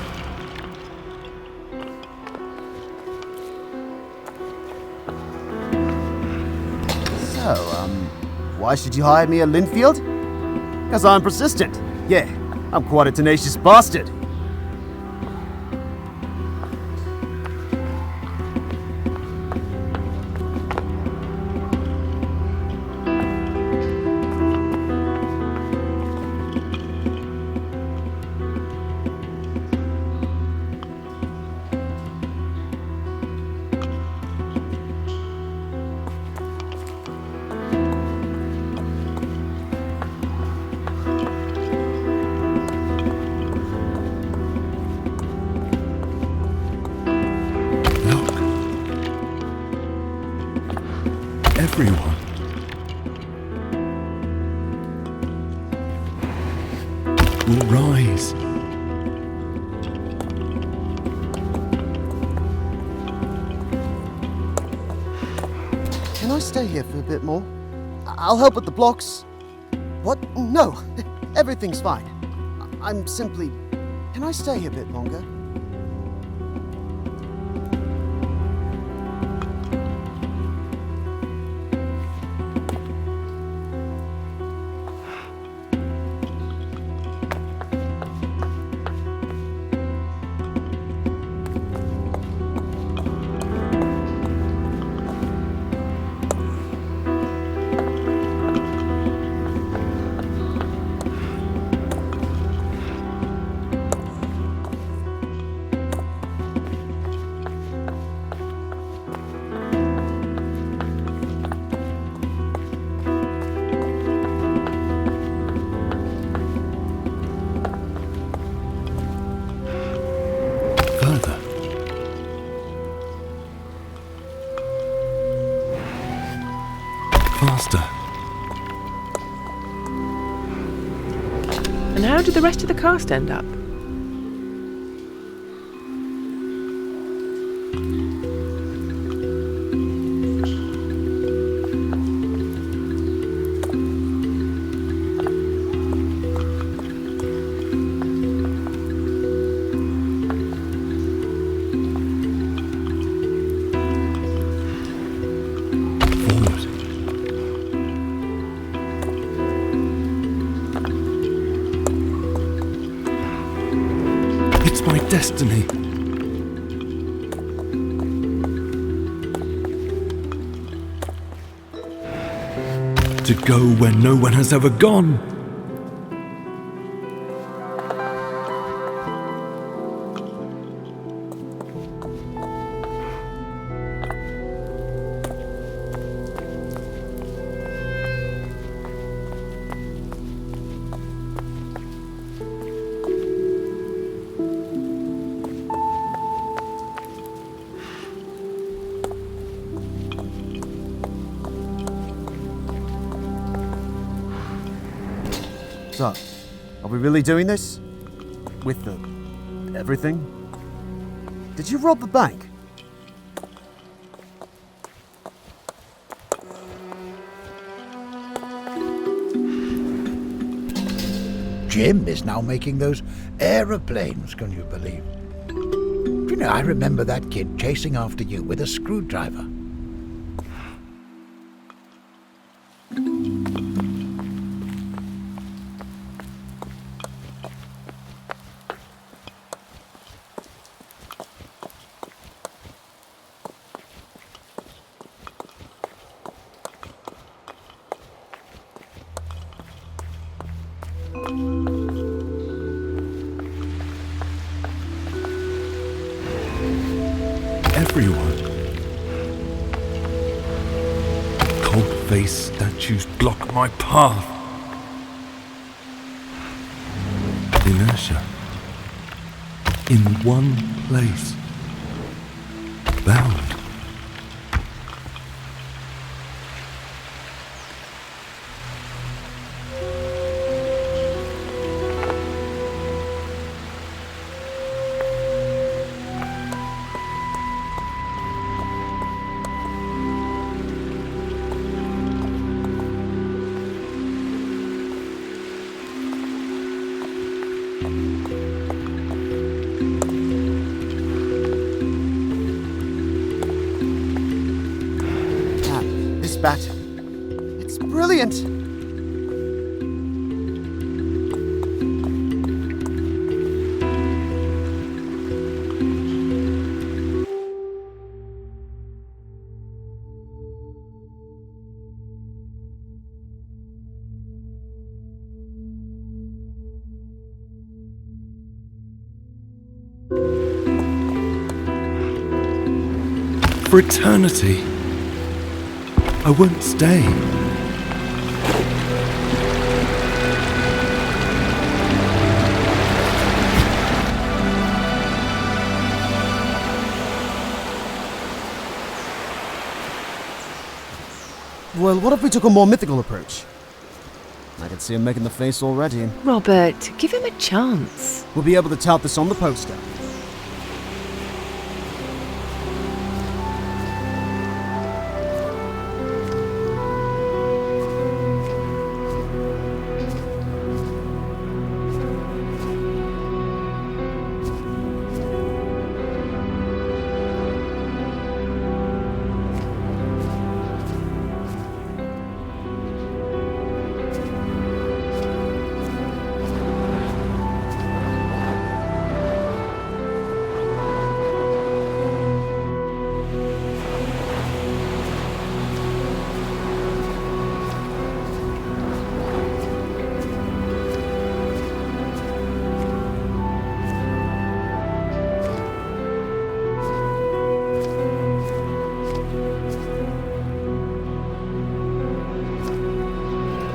So, why should you hire me at Linfield? Because I'm persistent. Yeah, I'm quite a tenacious bastard. Everyone. Will rise. Can I stay here for a bit more? I'll help with the blocks. What? No, everything's fine. I'm simply... Can I stay a bit longer? Further. Faster. And how did the rest of the cast end up? Forward. It's my destiny. To go where no one has ever gone. So, are we really doing this? With the... everything? Did you rob the bank? Jim is now making those aeroplanes, can you believe? Do you know, I remember that kid chasing after you with a screwdriver. Everyone. Cold-faced statues block my path. Inertia. In one place. Bound. bat. It's brilliant! For eternity. I won't stay. Well, what if we took a more mythical approach? I can see him making the face already. Robert, give him a chance. We'll be able to tout this on the poster.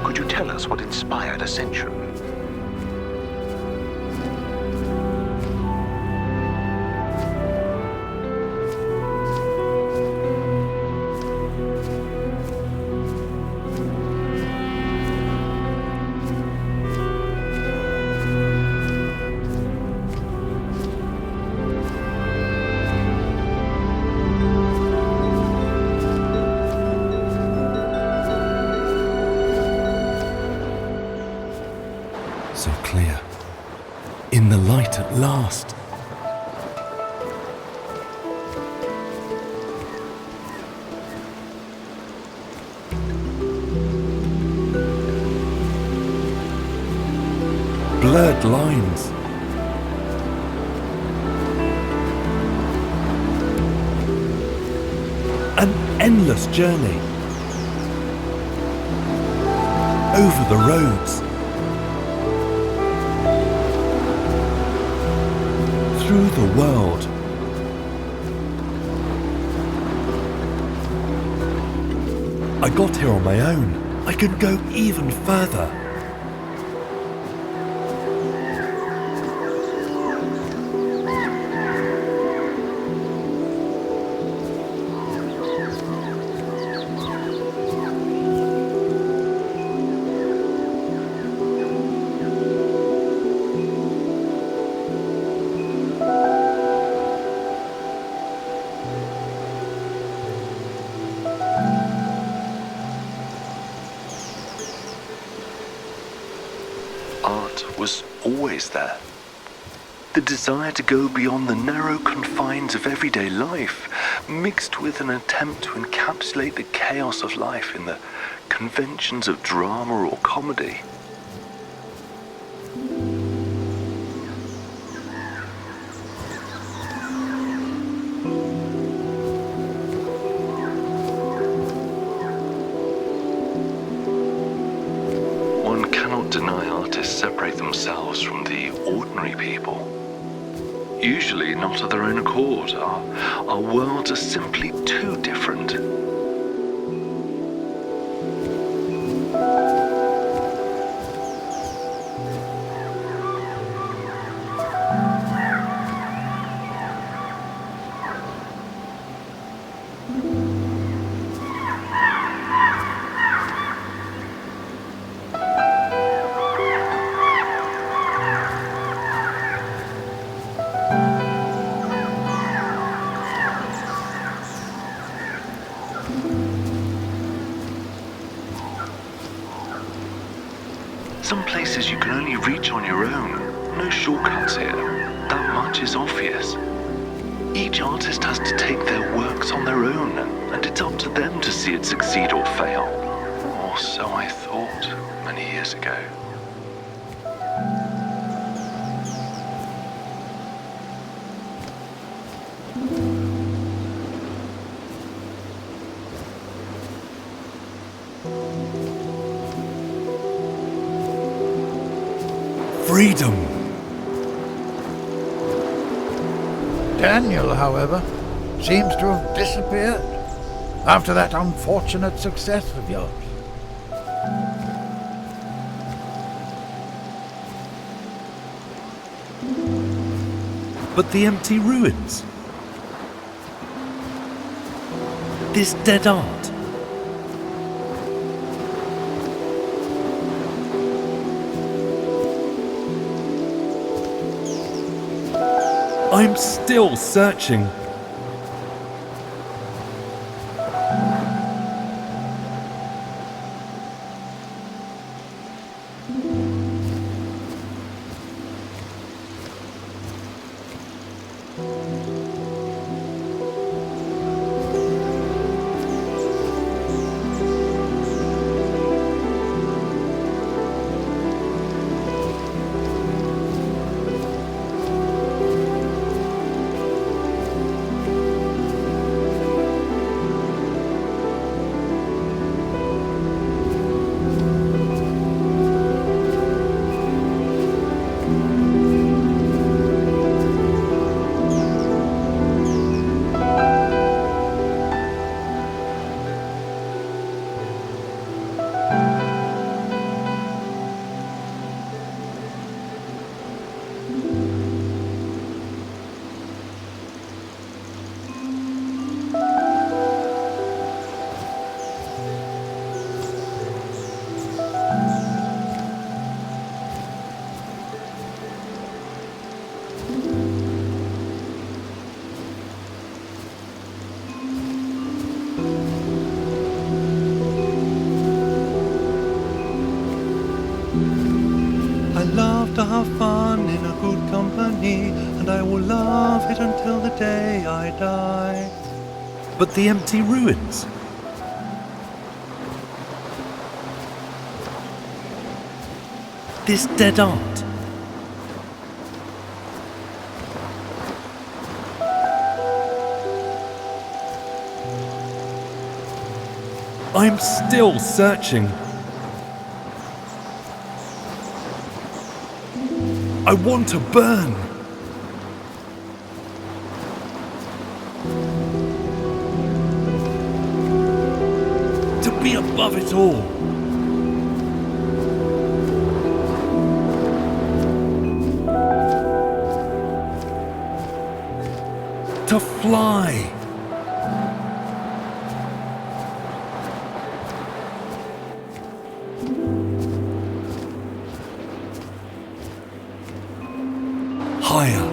Could you tell us what inspired Ascension? So clear. In the light at last. Blurred lines. An endless journey. Over the roads. Through the world. I got here on my own. I could go even further. Art was always there. The desire to go beyond the narrow confines of everyday life, mixed with an attempt to encapsulate the chaos of life in the conventions of drama or comedy. One cannot deny artists separate themselves from the ordinary people. Usually not of their own accord. Our worlds are simply too different. Some places you can only reach on your own. No shortcuts here. That much is obvious. Each artist has to take their works on their own, and it's up to them to see it succeed or fail. Or so I thought many years ago. Freedom! Daniel, however, seems to have disappeared after that unfortunate success of yours. But the empty ruins? This dead art? I'm still searching. To have fun in a good company, and I will love it until the day I die. But the empty ruins? This dead art? I'm still searching. I want to burn. To be above it all. To fly. Higher.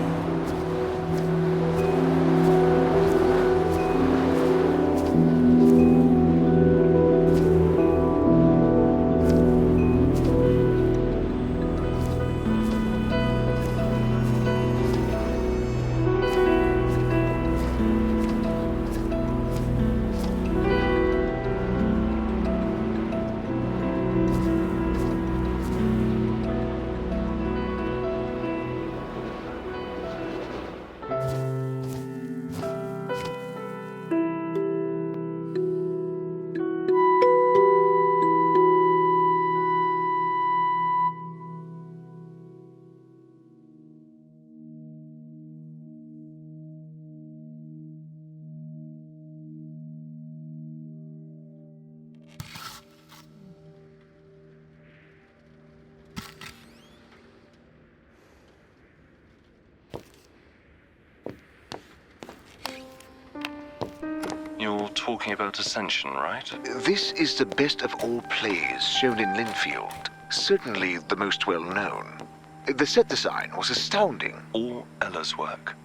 You're talking about Ascension, right? This is the best of all plays shown in Linfield. Certainly the most well-known. The set design was astounding. All Ella's work.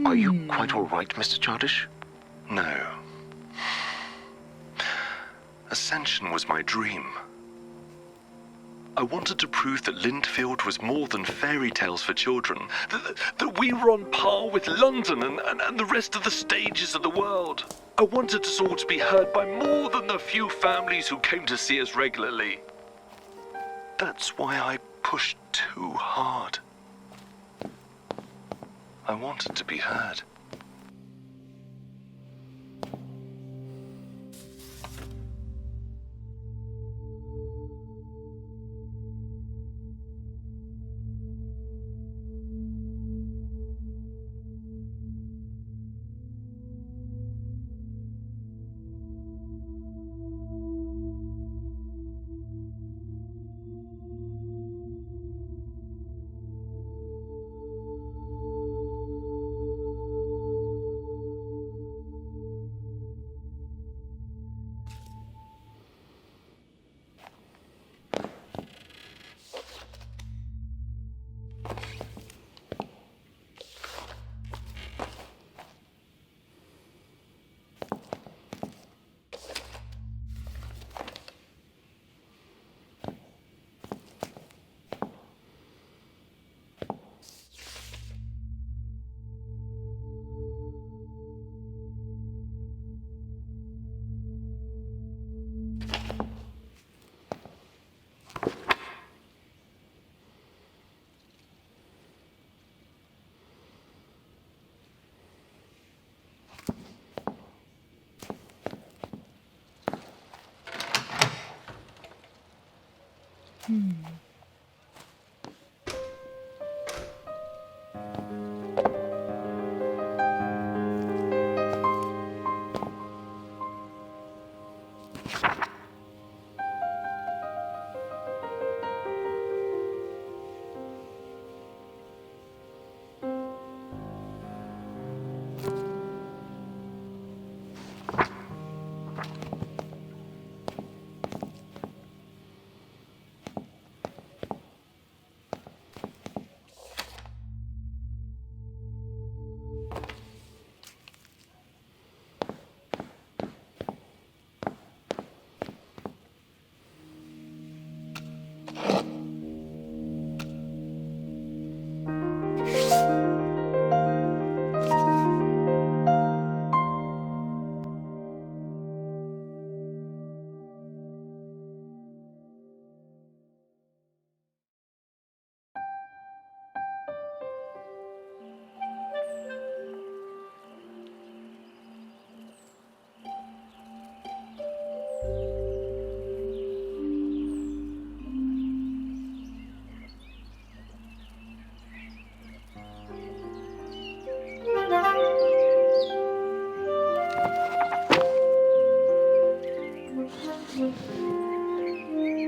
Are you quite all right, Mr. Chardish? No. Ascension was my dream. I wanted to prove that Lindfield was more than fairy tales for children, that we were on par with London and the rest of the stages of the world. I wanted us all to be heard by more than the few families who came to see us regularly. That's why I pushed too hard. I wanted to be heard.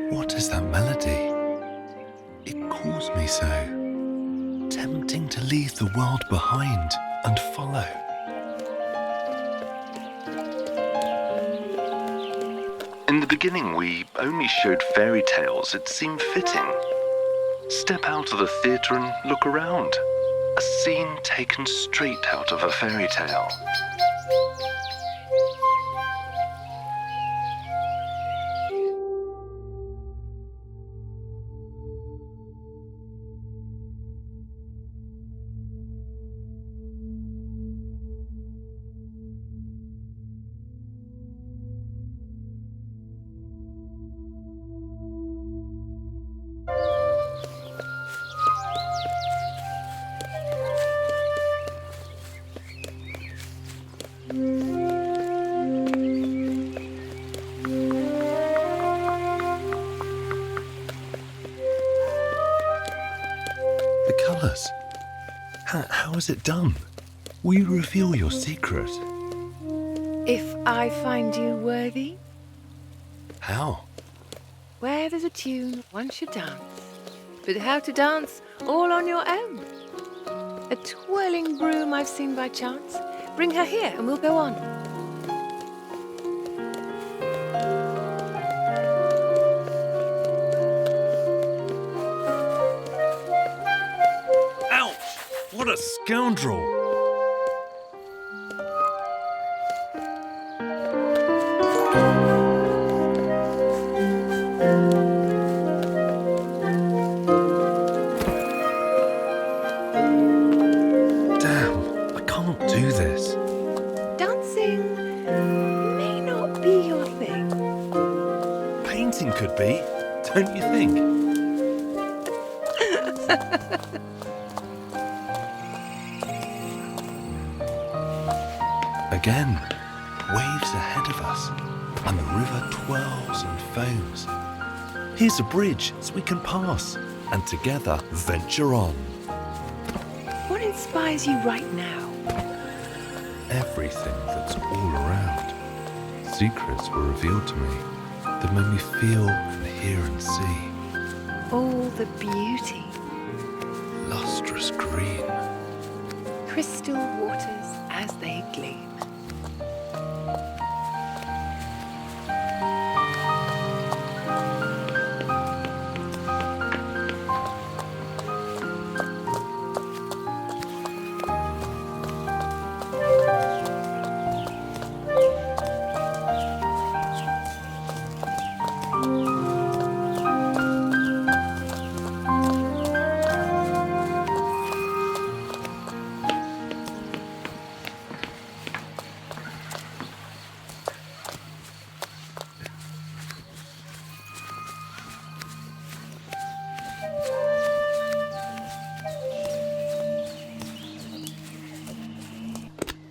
What is that melody? It calls me so. Tempting to leave the world behind and follow. In the beginning, we only showed fairy tales. It seemed fitting. Step out of the theatre and look around. A scene taken straight out of a fairy tale. The colours. How is it done? Will you reveal your secret? If I find you worthy, How? where there's a tune, one should dance. But how to dance all on your own? A twirling broom I've seen by chance. Bring her here and we'll go on. Ouch! What a scoundrel! could be, don't you think? Again, waves ahead of us, and the river twirls and foams. Here's a bridge so we can pass, and together venture on. What inspires you right now? Everything that's all around. Secrets were revealed to me that made me feel and hear and see. All the beauty. Lustrous green. Crystal waters as they gleam.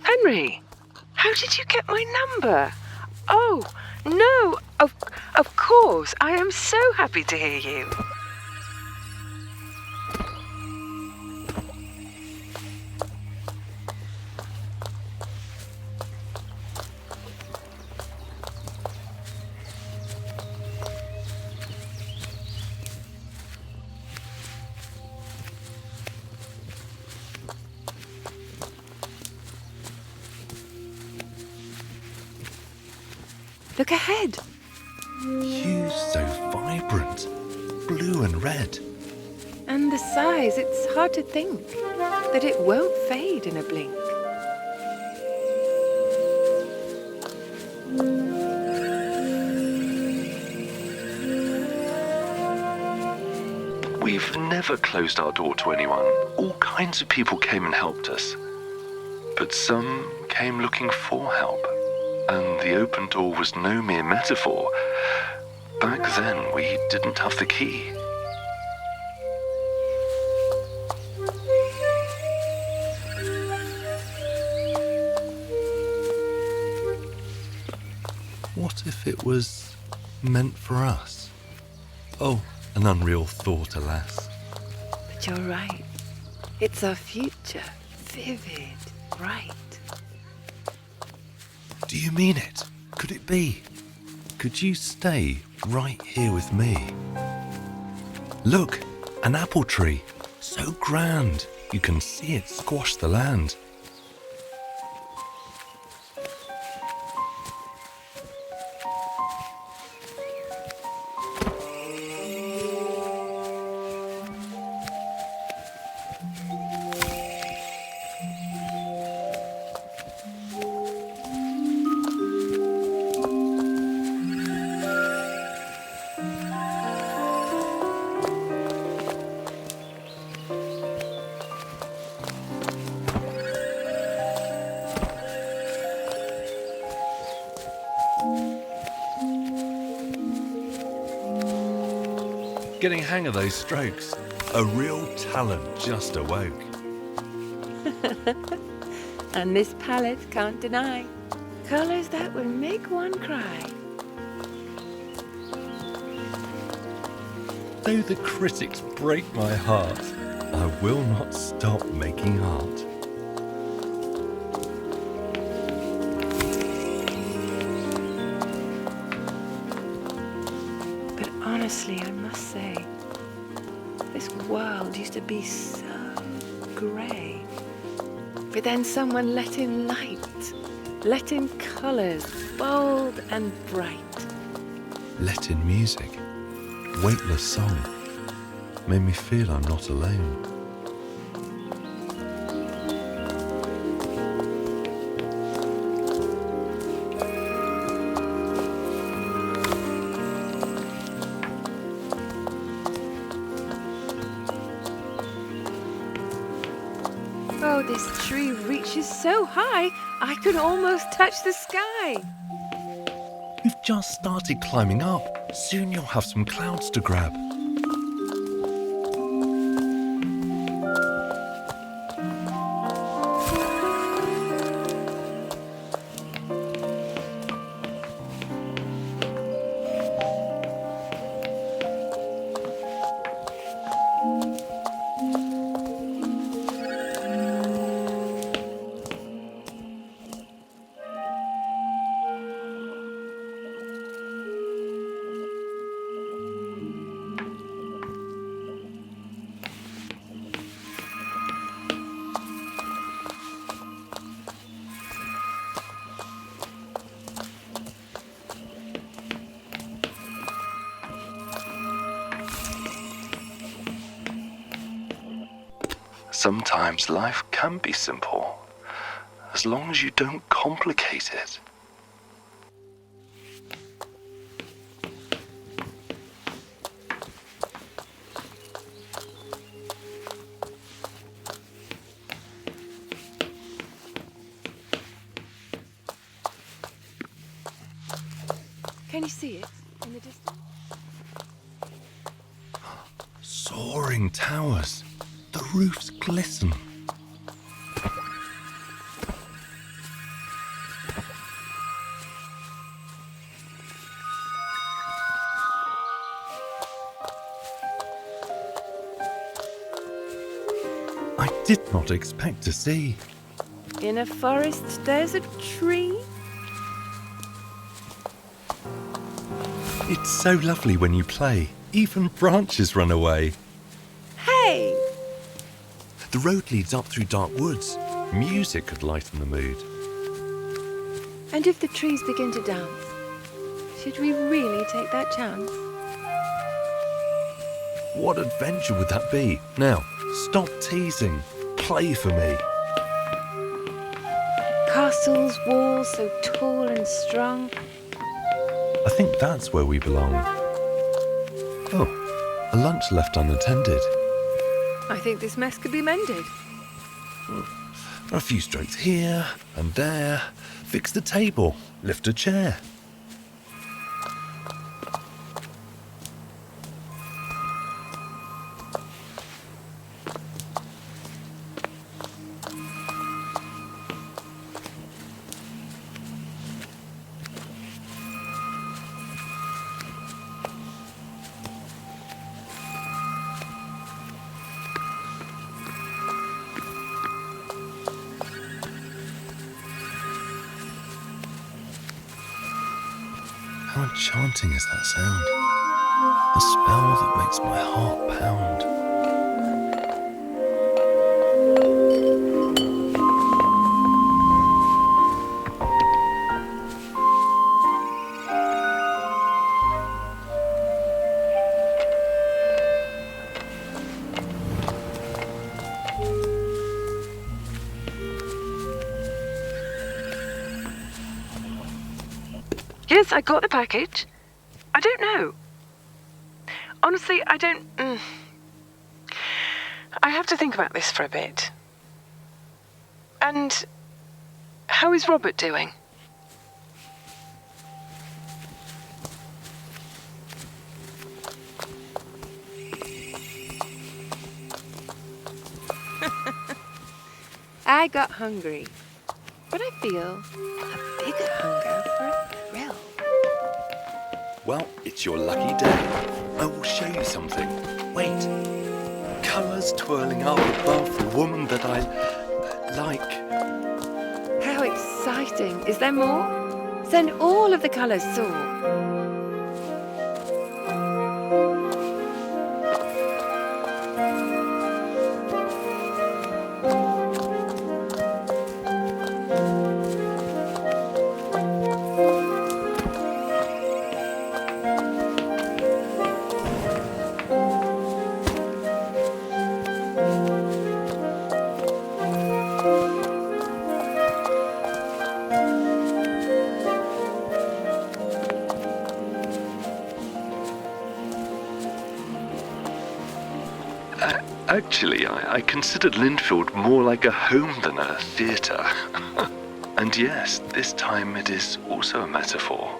Henry, how did you get my number? Oh, no, of course. I am so happy to hear you. Look ahead. Hues so vibrant, blue and red. And the size, it's hard to think that it won't fade in a blink. We've never closed our door to anyone. All kinds of people came and helped us. But some came looking for help. And the open door was no mere metaphor. Back then, we didn't have the key. What if it was meant for us? Oh, an unreal thought, alas. But you're right. It's our future. Vivid, bright. Do you mean it? Could it be? Could you stay right here with me? Look, an apple tree. So grand. You can see it squash the land. Getting hang of those strokes. A real talent just awoke. And this palette can't deny colours that will make one cry. Though the critics break my heart, I will not stop making art. But honestly, I must say, this world used to be so grey. But then someone let in light, let in colours, bold and bright. Let in music, weightless song, made me feel I'm not alone. Oh, this tree reaches so high, I could almost touch the sky. We've just started climbing up. Soon you'll have some clouds to grab. Sometimes life can be simple, as long as you don't complicate it. Can you see it in the distance? Soaring towers. The roofs glisten. I did not expect to see. In a forest, there's a tree. It's so lovely when you play. Even branches run away. Hey! The road leads up through dark woods. Music could lighten the mood. And if the trees begin to dance, should we really take that chance? What adventure would that be? Now, stop teasing. Play for me. Castles, walls so tall and strong. I think that's where we belong. Oh, a lunch left unattended. I think this mess could be mended. A few strokes here and there. Fix the table. Lift a chair. How enchanting is that sound? A spell that makes my heart pound. Yes, I got the package. I don't know. Honestly, I don't... I have to think about this for a bit. And how is Robert doing? I got hungry, but I feel a bigger hunger for a thrill. Well, it's your lucky day. I will show you something. Wait. Colours twirling up above the woman that I like. How exciting. Is there more? Send all of the colours soar. Actually, I considered Linfield more like a home than a theatre. And yes, this time it is also a metaphor.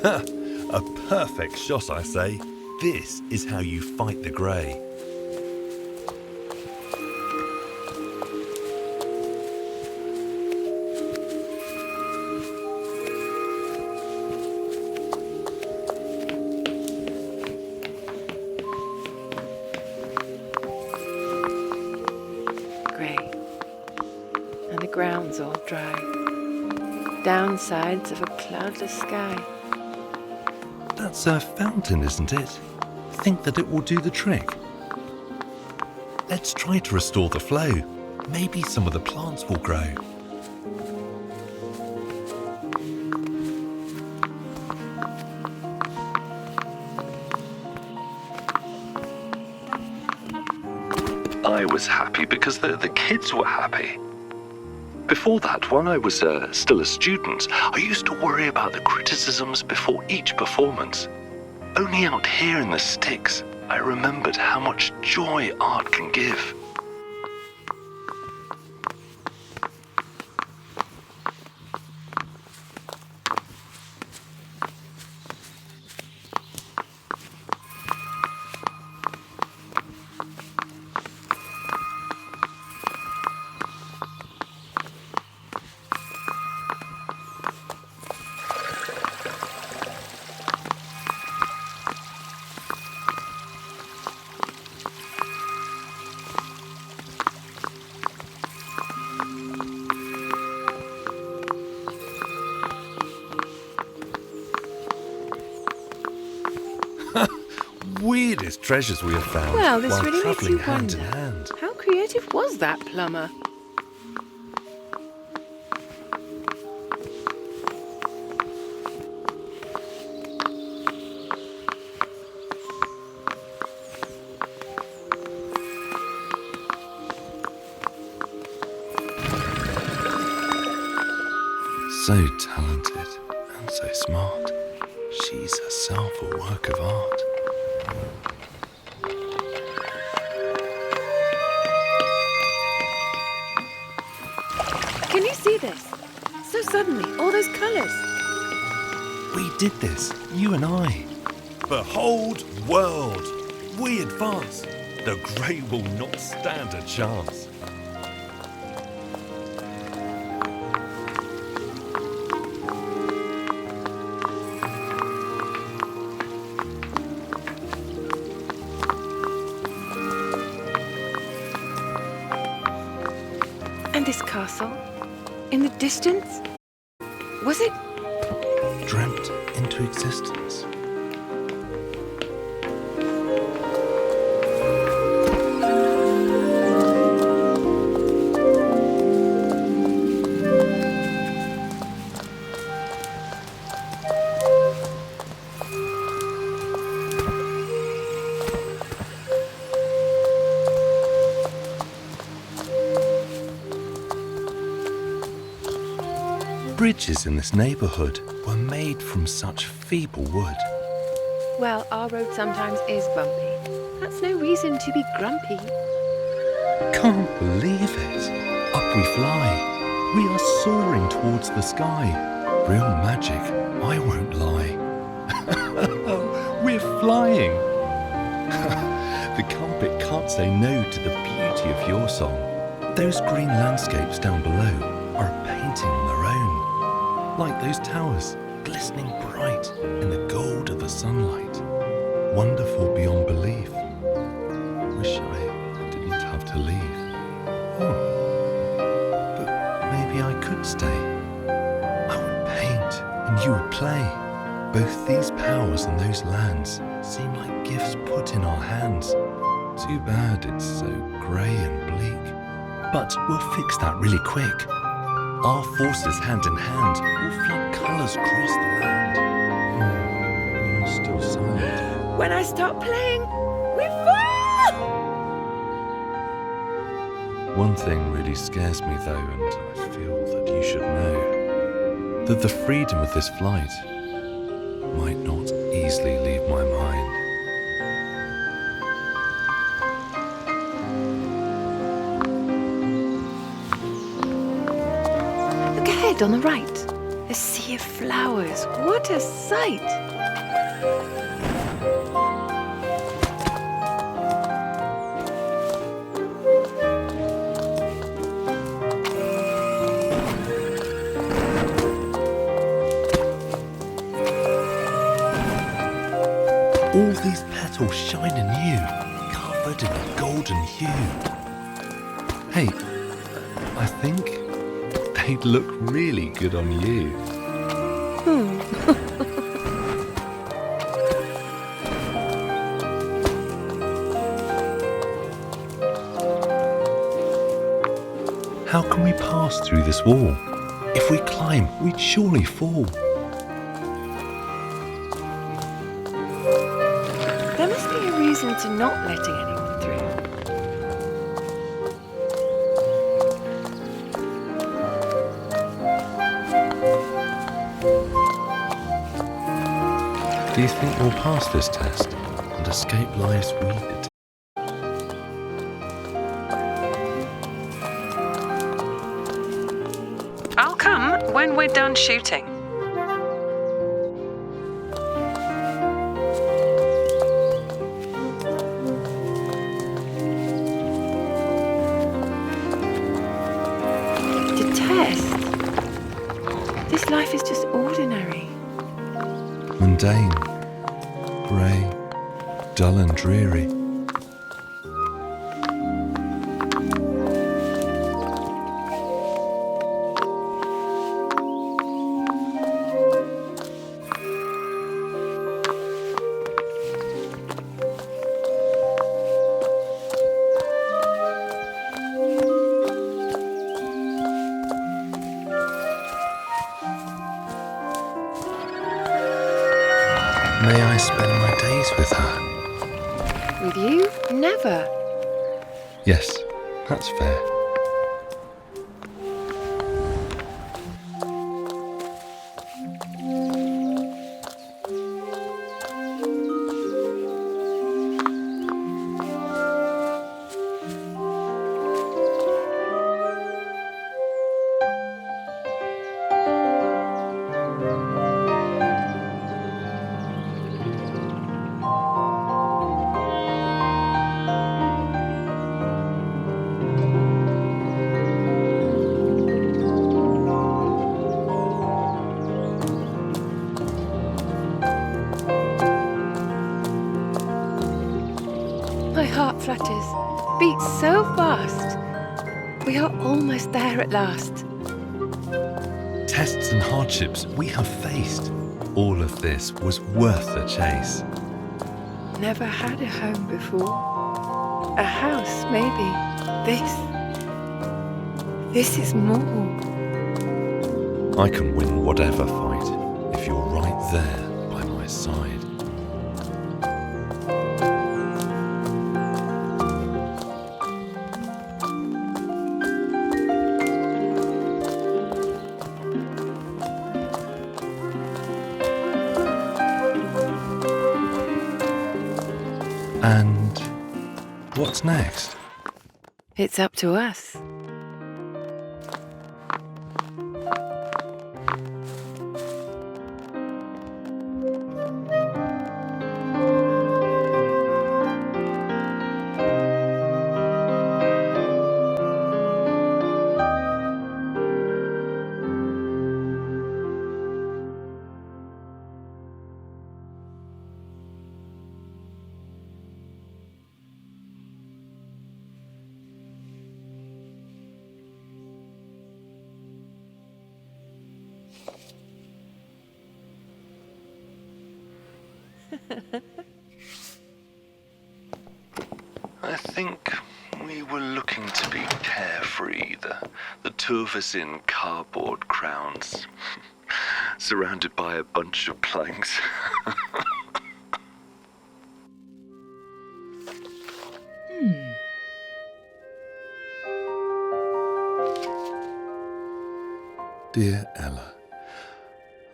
A perfect shot, I say. This is how you fight the grey. Grey. And the ground's all dry. Downsides of a cloudless sky. That's a fountain, isn't it? Think that it will do the trick? Let's try to restore the flow. Maybe some of the plants will grow. I was happy because the kids were happy. Before that, when I was still a student, I used to worry about the criticisms before each performance. Only out here in the sticks, I remembered how much joy art can give. Weirdest treasures we have found Well, this while really makes travelling you hand in wonder. hand. How creative was that plumber? So talented and so smart. She's herself a work of art. Can you see this? So suddenly, all those colours. We did this, you and I. Behold, world! We advance. The grey will not stand a chance. And this castle? In the distance? Was it? Dreamt into existence. Bridges in this neighbourhood were made from such feeble wood. Well, our road sometimes is bumpy. That's no reason to be grumpy. Can't believe it. Up we fly. We are soaring towards the sky. Real magic, I won't lie. We're flying. The carpet can't say no to the beauty of your song. Those green landscapes down below are a painting on their own. Like those towers, glistening bright in the gold of the sunlight. Wonderful beyond belief. Wish I didn't have to leave. Oh, but maybe I could stay. I would paint and you would play. Both these powers and those lands seem like gifts put in our hands. Too bad it's so grey and bleak. But we'll fix that really quick. Our forces hand in hand will flood colours across the land. You're still silent. When I start playing, we fall! One thing really scares me though, and I feel that you should know. That the freedom of this flight might not easily leave my mind. Look ahead on the right. A sea of flowers. What a sight! All these petals shine new, covered in a golden hue. Hey, I think they'd look really good on you. How can we pass through this wall? If we climb, we'd surely fall. There must be a reason to not letting anyone through. Do you think we'll pass this test and escape lives we detest? I'll come when we're done shooting. Detest? This life is just ordinary. Mundane, grey, dull and dreary. May I spend my days with her? With you? Never. Yes, that's fair. My heart flutters, beats so fast. We are almost there at last. Tests and hardships we have faced. All of this was worth the chase. Never had a home before. A house, maybe. This is more. I can win whatever fight if you're right there by my side. And what's next? It's up to us. I think we were looking to be carefree, the two of us in cardboard crowns, surrounded by a bunch of planks. Dear Ella,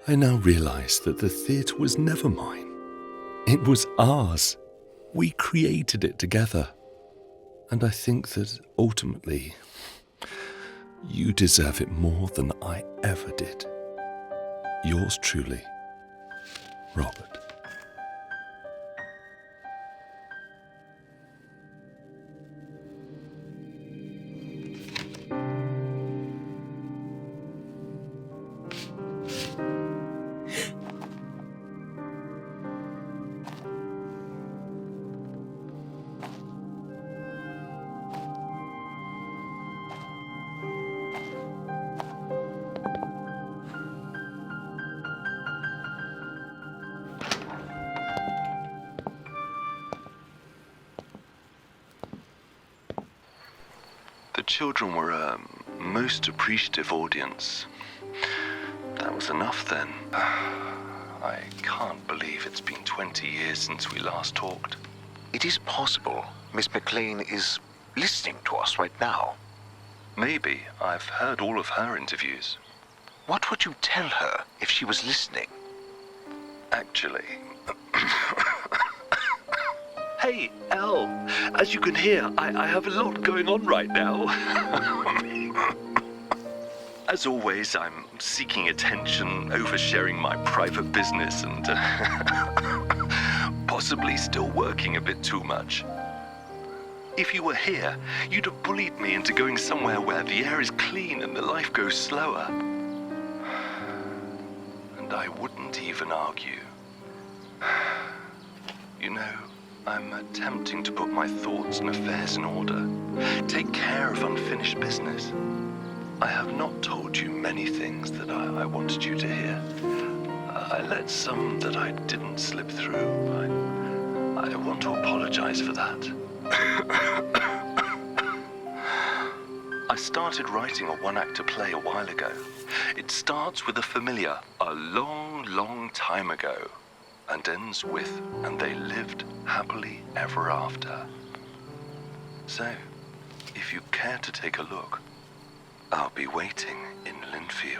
I now realise that the theatre was never mine. It was ours. We created it together. And I think that ultimately, you deserve it more than I ever did. Yours truly, Robert. The children were a most appreciative audience. That was enough then. I can't believe it's been 20 years since we last talked. It is possible Miss McLean is listening to us right now. Maybe. I've heard all of her interviews. What would you tell her if she was listening? Actually... Hey, Elle, as you can hear, I have a lot going on right now. As always, I'm seeking attention, oversharing my private business, and possibly still working a bit too much. If you were here, you'd have bullied me into going somewhere where the air is clean and the life goes slower. And I wouldn't even argue. You know, I'm attempting to put my thoughts and affairs in order, take care of unfinished business. I have not told you many things that I wanted you to hear. I let some that I didn't slip through. I want to apologize for that. I started writing a one-actor play a while ago. It starts with a familiar, a long, long time ago, and ends with, and they lived happily ever after. So, if you care to take a look, I'll be waiting in Linfield.